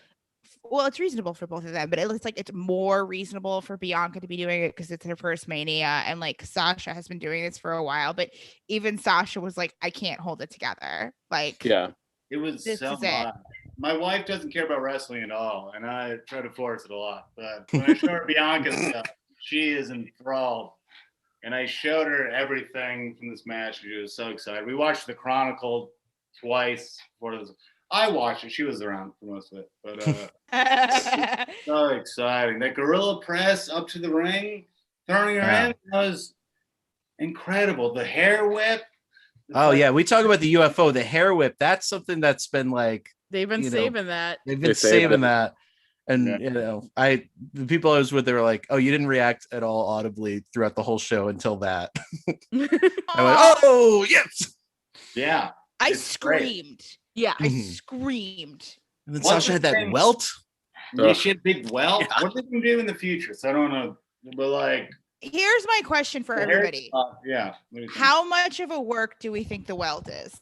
Well, it's reasonable for both of them, but it looks like it's more reasonable for Bianca to be doing it because it's her first Mania, and like Sasha has been doing this for a while, but even Sasha was like, I can't hold it together. Like, it was this so is it. much. My wife doesn't care about wrestling at all, and I try to force it a lot. But when I show her Bianca's stuff, she is enthralled. And I showed her everything from this match. She was so excited. We watched the Chronicle twice before this. I watched it. She was around for most of it, but so exciting. That gorilla press up to the ring, throwing her in, was incredible. The hair whip. We talk about the UFO, the hair whip. That's something that's been like they've been saving that. They've been saving that. And the people I was with, they were like, "Oh, you didn't react at all audibly throughout the whole show until that." I went, "Oh, yes, yeah." I screamed. Great. Yeah, I screamed. And then Sasha had that welt. Yeah, she had big welt. What they can do in the future? So I don't know, but like, here's my question for everybody. Yeah. How much of a work do we think the welt is?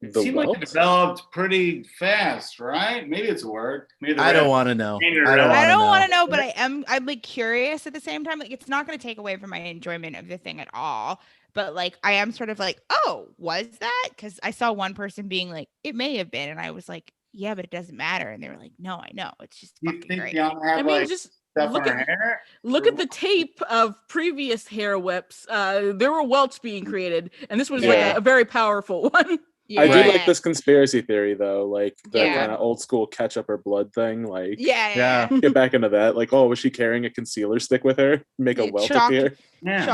It The seemed like it welt? developed pretty fast, right? Maybe it's a word. Maybe the I don't red- want to know. Painted I red. don't I want to don't know. want to know, but I'm like curious at the same time. Like, it's not going to take away from my enjoyment of the thing at all. But like, I am sort of like, oh, was that? Because I saw one person being like, it may have been, and I was like, yeah, but it doesn't matter. And they were like, no, I know, it's just You fucking think great. Bianca had I mean, like just stuff look on her at hair? look at the tape of previous hair whips. There were welts being created, and this was like Yeah. a very powerful one. Yeah. I do like this conspiracy theory though, like the Yeah. kind of old school ketchup or blood thing. Like, Yeah. get back into that. Like, oh, was she carrying a concealer stick with her? Make a Yeah, welt chalked- appear. Yeah.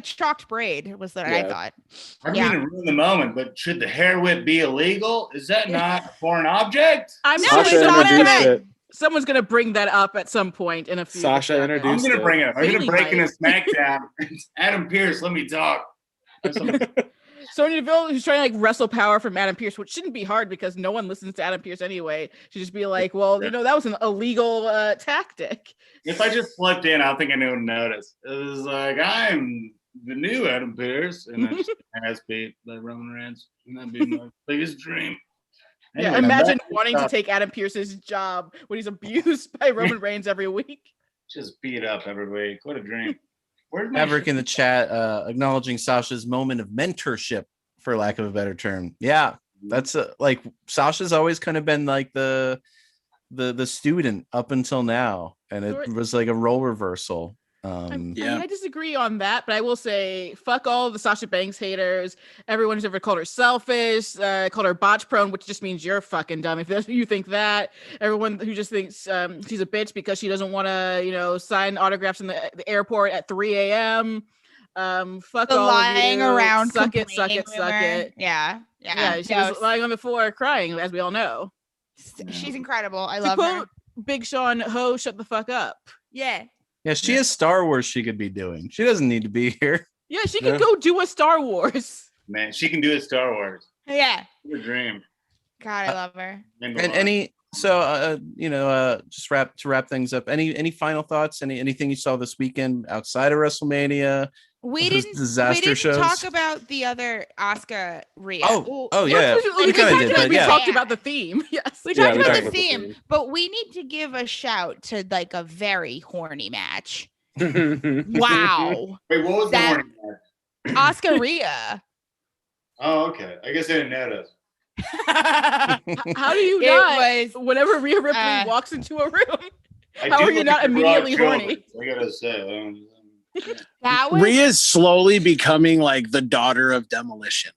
Chalked braid was what I Yeah. thought. I Yeah. mean to ruin the moment, but should the hair whip be illegal? Is that not a foreign object? I'm No, sure Sasha it's not introduced bad. it. someone's gonna bring that up at some point in a few. Sasha seconds. I'm introduced gonna it. bring it up. I'm gonna Bailey break in a might. SmackDown. Adam Pierce, let me talk. Have something- Sonya Deville, who's trying to like wrestle power from Adam Pierce, which shouldn't be hard because no one listens to Adam Pierce anyway. Should just be like, well, that was an illegal tactic. If I just slipped in, I don't think anyone would notice. It was like, I'm the new Adam Pierce, and then just ass beat by Roman Reigns. And that'd be my biggest dream. Yeah, Anyway, imagine back to wanting to stuff. take Adam Pierce's job when he's abused by Roman Reigns every week. Just beat up every week. What a dream. Where's my Maverick in the chat acknowledging Sasha's moment of mentorship, for lack of a better term. Yeah, that's like Sasha's always kind of been like the student up until now, and it was like a role reversal. I mean, I disagree on that, but I will say, fuck all the Sasha Banks haters. Everyone who's ever called her selfish, called her botch prone, which just means you're fucking dumb if you think that. Everyone who just thinks she's a bitch because she doesn't want to, sign autographs in the airport at 3 a.m. Fuck The all lying of you. around, Suck it. Yeah. She was lying on the floor crying, as we all know. She's incredible. I To love her. quote Big Sean, ho, shut the fuck up. Yeah. Yeah, she has Star Wars she could be doing. She doesn't need to be here. Yeah, she can go do a Star Wars. Man, she can do a Star Wars. Yeah. What a dream. God, I love her. And just wrap things up. Any final thoughts? Anything you saw this weekend outside of WrestleMania? We Those didn't disaster shows? talk about the other Asuka Rhea. Oh yeah, We kind of did, but we yeah. talked about the theme. Yes, We talked about the theme, but we need to give a shout to like a very horny match. Wow. Wait, what was the That- morning match? Asuka Rhea. Oh, okay. I guess I didn't notice. How do you It not? Whenever Rhea Ripley walks into a room, I how do are you look not at the broad immediately shoulders, horny? I gotta say. That was Rhea's slowly becoming like the daughter of demolition.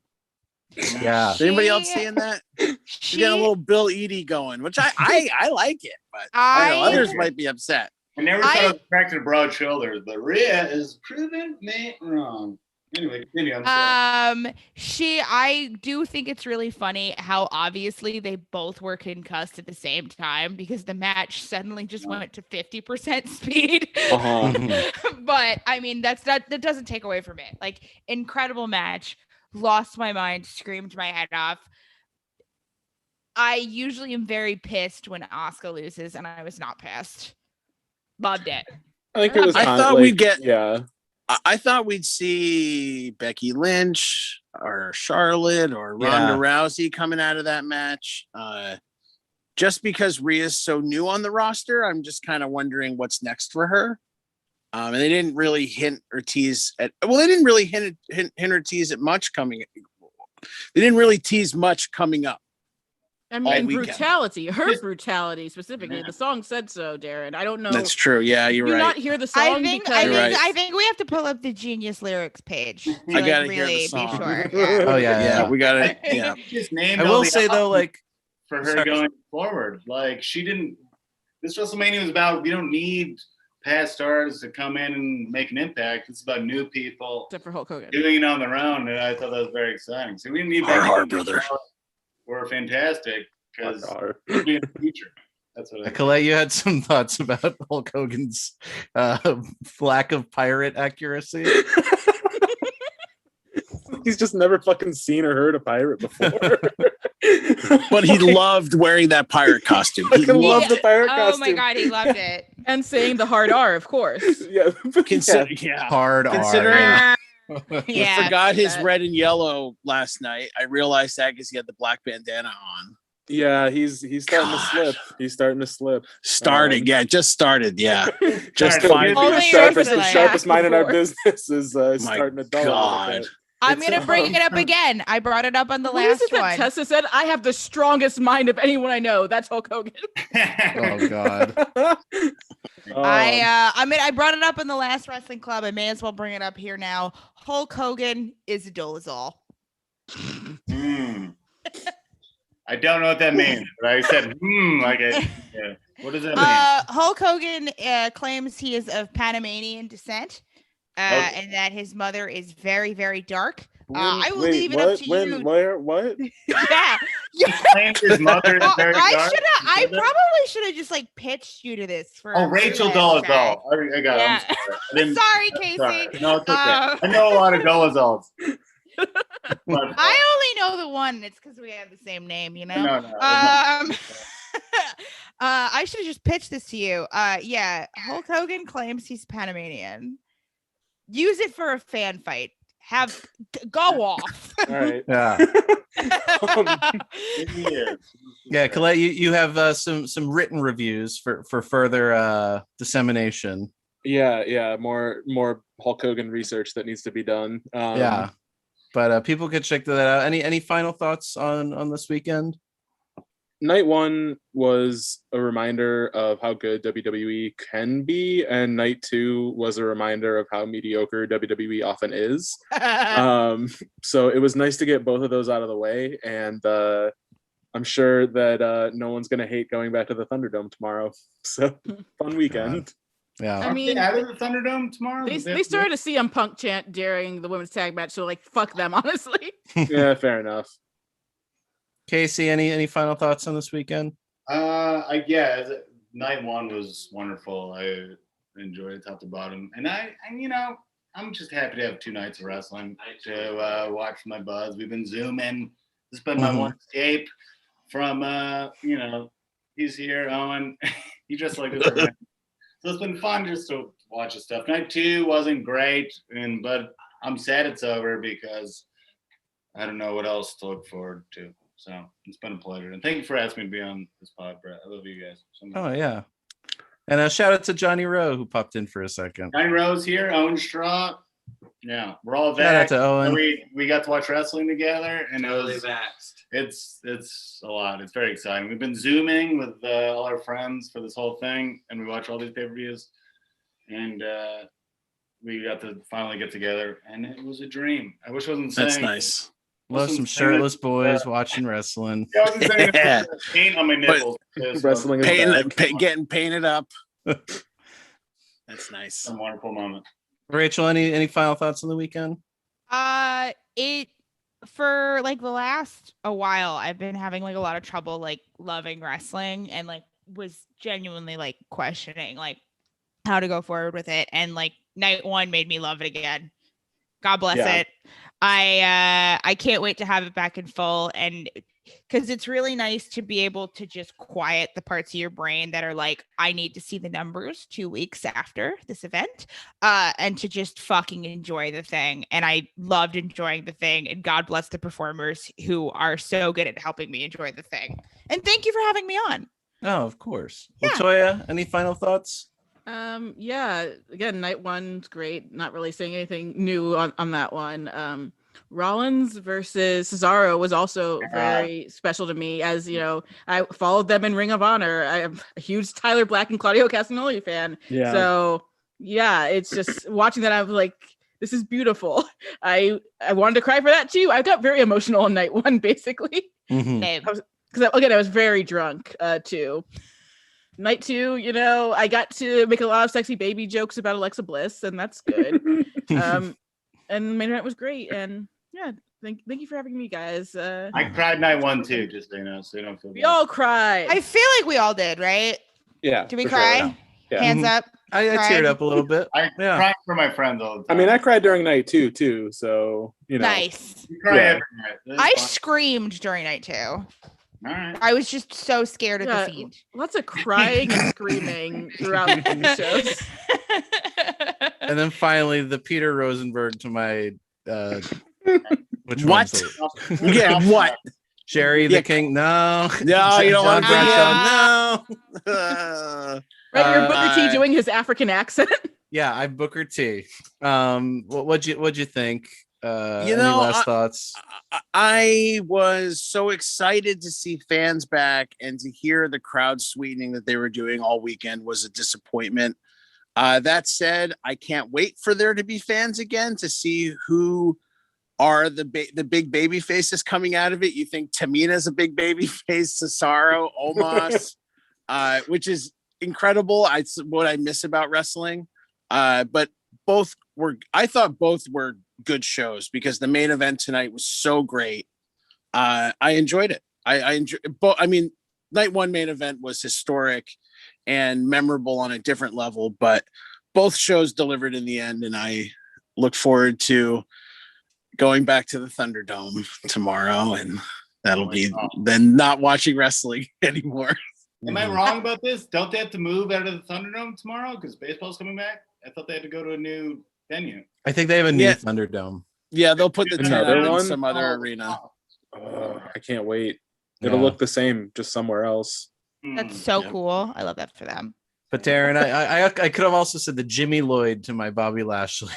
Yeah. Is anybody else seeing that? She got a little Bill Eadie going, which I like it, but I know others might be upset. I never thought I was attracted to broad shoulders, but Rhea is proving me wrong. Anyway, continue. I'm sorry. I do think it's really funny how obviously they both were concussed at the same time because the match suddenly just went to 50% speed. But I mean, that doesn't take away from it. Like, incredible match, lost my mind, screamed my head off. I usually am very pissed when Asuka loses, and I was not pissed. Loved it. I think it was. I thought we'd get. Yeah. I thought we'd see Becky Lynch or Charlotte or Ronda Rousey coming out of that match. Just because Rhea's so new on the roster, I'm just kind of wondering what's next for her. And they didn't really hint or tease at. Well, they didn't really hint or tease at much coming. They didn't really tease much coming up. I mean, brutality, her brutality specifically. The song said so, Darren. I don't know. That's true. Yeah, you're right. Not hear the song I think we have to pull up the Genius Lyrics page. I gotta really hear the be song. sure. Oh yeah. We got it. Yeah. I will say though, like for her going forward, like she didn't. This WrestleMania was about we don't need past stars to come in and make an impact. It's about new people, except for Hulk Hogan, doing it on their own, and I thought that was very exciting. So we didn't need hard brother. Were fantastic because we'll be in the future. That's what I think. Colette, you had some thoughts about Hulk Hogan's lack of pirate accuracy. He's just never fucking seen or heard a pirate before. But he loved wearing that pirate costume. He loved the pirate costume. Oh my god, he loved it. And saying the hard R, of course. Yeah. Hard Considering R. He forgot his red and yellow last night. I realized that because he had the black bandana on. Yeah, he's starting to slip. He's starting to slip. Just started. Yeah, Just fine. Only The years sharpest mind in our before. business is starting to dull a little bit. I'm gonna bring it up again. I brought it up on the What is last it that one. Tessa said? I have the strongest mind of anyone I know. That's Hulk Hogan. Oh God. I brought it up in the last wrestling club. I may as well bring it up here now. Hulk Hogan is a Dolezal. I don't know what that means, but I said, like it. Yeah. What does that mean? Hulk Hogan claims he is of Panamanian descent, and that his mother is very, very dark. I will leave it up to you. Where? What? Yeah. Claims his mother is very dark. I probably should have just like pitched you to this for. Oh, Rachel Dolezal. I got it. Yeah. Sorry, Casey. Sorry. No, it's okay. I know a lot of Dolezals. I only know the one. It's because we have the same name, you know. No. I should have just pitched this to you. Yeah, Hulk Hogan claims he's Panamanian. Use it for a fan fight. Go off. All right. Yeah. Yeah, Colette, you have some written reviews for further dissemination. Yeah. More Hulk Hogan research that needs to be done. Yeah. But people could check that out. Any final thoughts on this weekend? Night one was a reminder of how good WWE can be, and night two was a reminder of how mediocre WWE often is. So it was nice to get both of those out of the way, and I'm sure that no one's going to hate going back to the Thunderdome tomorrow. So fun weekend. Yeah. I mean, out of the Thunderdome tomorrow. they started a CM Punk chant during the women's tag match, so like fuck them, honestly. Yeah, fair enough. Casey, any final thoughts on this weekend? Night one was wonderful. I enjoyed it top to bottom, and I'm just happy to have 2 nights of wrestling to watch my buds. We've been zooming. This has been my one escape from he's here, Owen. He just like this. So it's been fun just to watch his stuff. Night 2 wasn't great, but I'm sad it's over because I don't know what else to look forward to. So it's been a pleasure. And thank you for asking me to be on this pod, Brett. I love you guys so much. Oh, yeah. And a shout out to Johnny Rowe, who popped in for a second. Johnny Rowe's here, Owen Straw. Yeah, we're all Shout out vaxxed. to Owen. We got to watch wrestling together, and Totally vaxxed. it's a lot. It's very exciting. We've been Zooming with all our friends for this whole thing, and we watch all these pay-per-views. And we got to finally get together, and it was a dream. I wish I wasn't saying. That's nice. Love some shirtless boys watching wrestling. Yeah, I wasn't saying it was paint on my nipples. Wrestling is Getting painted up. That's nice. A wonderful moment. Rachel, any final thoughts on the weekend? It for like the last a while, I've been having like a lot of trouble like loving wrestling, and like was genuinely like questioning like how to go forward with it. And like night one made me love it again. God bless it. I can't wait to have it back in full, and because it's really nice to be able to just quiet the parts of your brain that are like, I need to see the numbers 2 weeks after this event, and to just fucking enjoy the thing. And I loved enjoying the thing, and God bless the performers who are so good at helping me enjoy the thing. And thank you for having me on. Oh, of course. Yeah. LaToya, any final thoughts? Yeah, again, night one's great. Not really saying anything new on that one. Rollins versus Cesaro was also very special to me, as you know, I followed them in Ring of Honor. I am a huge Tyler Black and Claudio Castagnoli fan. Yeah. So yeah, it's just watching that, I was like, this is beautiful. I wanted to cry for that too. I got very emotional on night one, basically. Because I was very drunk too. Night two, I got to make a lot of sexy baby jokes about Alexa Bliss, and that's good. And the main event was great, and yeah, thank you for having me, guys. I cried night one too, just so you know, so you don't feel bad. We all cried. I feel like we all did, right? Yeah. Did we cry? Sure, yeah. Hands up. I teared up a little bit. I cry for my friends all the time. I mean, I cried during night two too, so Nice. You cry every night. That's I fine. screamed during night 2. All right. I was just so scared at the feed. Lots of crying and screaming throughout the shows. And then finally, the Peter Rosenberg to my which What? one's Yeah, what? Jerry the King? No, No, you don't want to bring Bradshaw, him. No. Right, you're Booker T doing his African accent. Yeah, I'm Booker T. What'd you think? Any know, last thoughts? I was so excited to see fans back, and to hear the crowd sweetening that they were doing all weekend was a disappointment. That said, I can't wait for there to be fans again to see who are the big baby faces coming out of it. You think Tamina's a big baby face, Cesaro, Omos, which is incredible. It's what I miss about wrestling. But I thought both were good shows, because the main event tonight was so great. I enjoyed it. I enjoyed both. I mean, night one main event was historic and memorable on a different level, but both shows delivered in the end, and I look forward to going back to the Thunderdome tomorrow, and that'll be then not watching wrestling anymore. Am I wrong about this? Don't they have to move out of the Thunderdome tomorrow because baseball's coming back? I thought they had to go to a new venue. I think they have a new Thunderdome. Yeah, they'll put the Another tent in one? some other arena. I can't wait. It'll look the same, just somewhere else. That's so cool. I love that for them. But Darren, I could have also said the Jimmy Lloyd to my Bobby Lashley.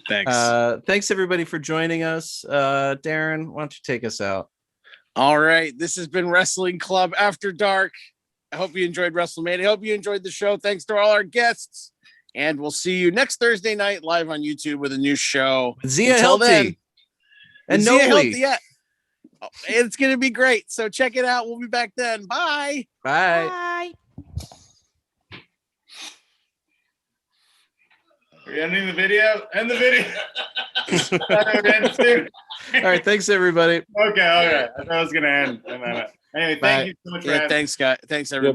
Thanks. Thanks everybody for joining us. Darren, why don't you take us out? All right. This has been Wrestling Club After Dark. I hope you enjoyed WrestleMania. I hope you enjoyed the show. Thanks to all our guests. And we'll see you next Thursday night live on YouTube with a new show. Zia Until Hilty. then, And Zia Noli. Hilty, yeah. It's going to be great. So check it out. We'll be back then. Bye. Bye. Bye. Are you ending the video? End the video. All right. Thanks, everybody. Okay. I thought it was going to end. Anyway, Bye. thank you so much for having me. Thanks, guys. Thanks, everybody.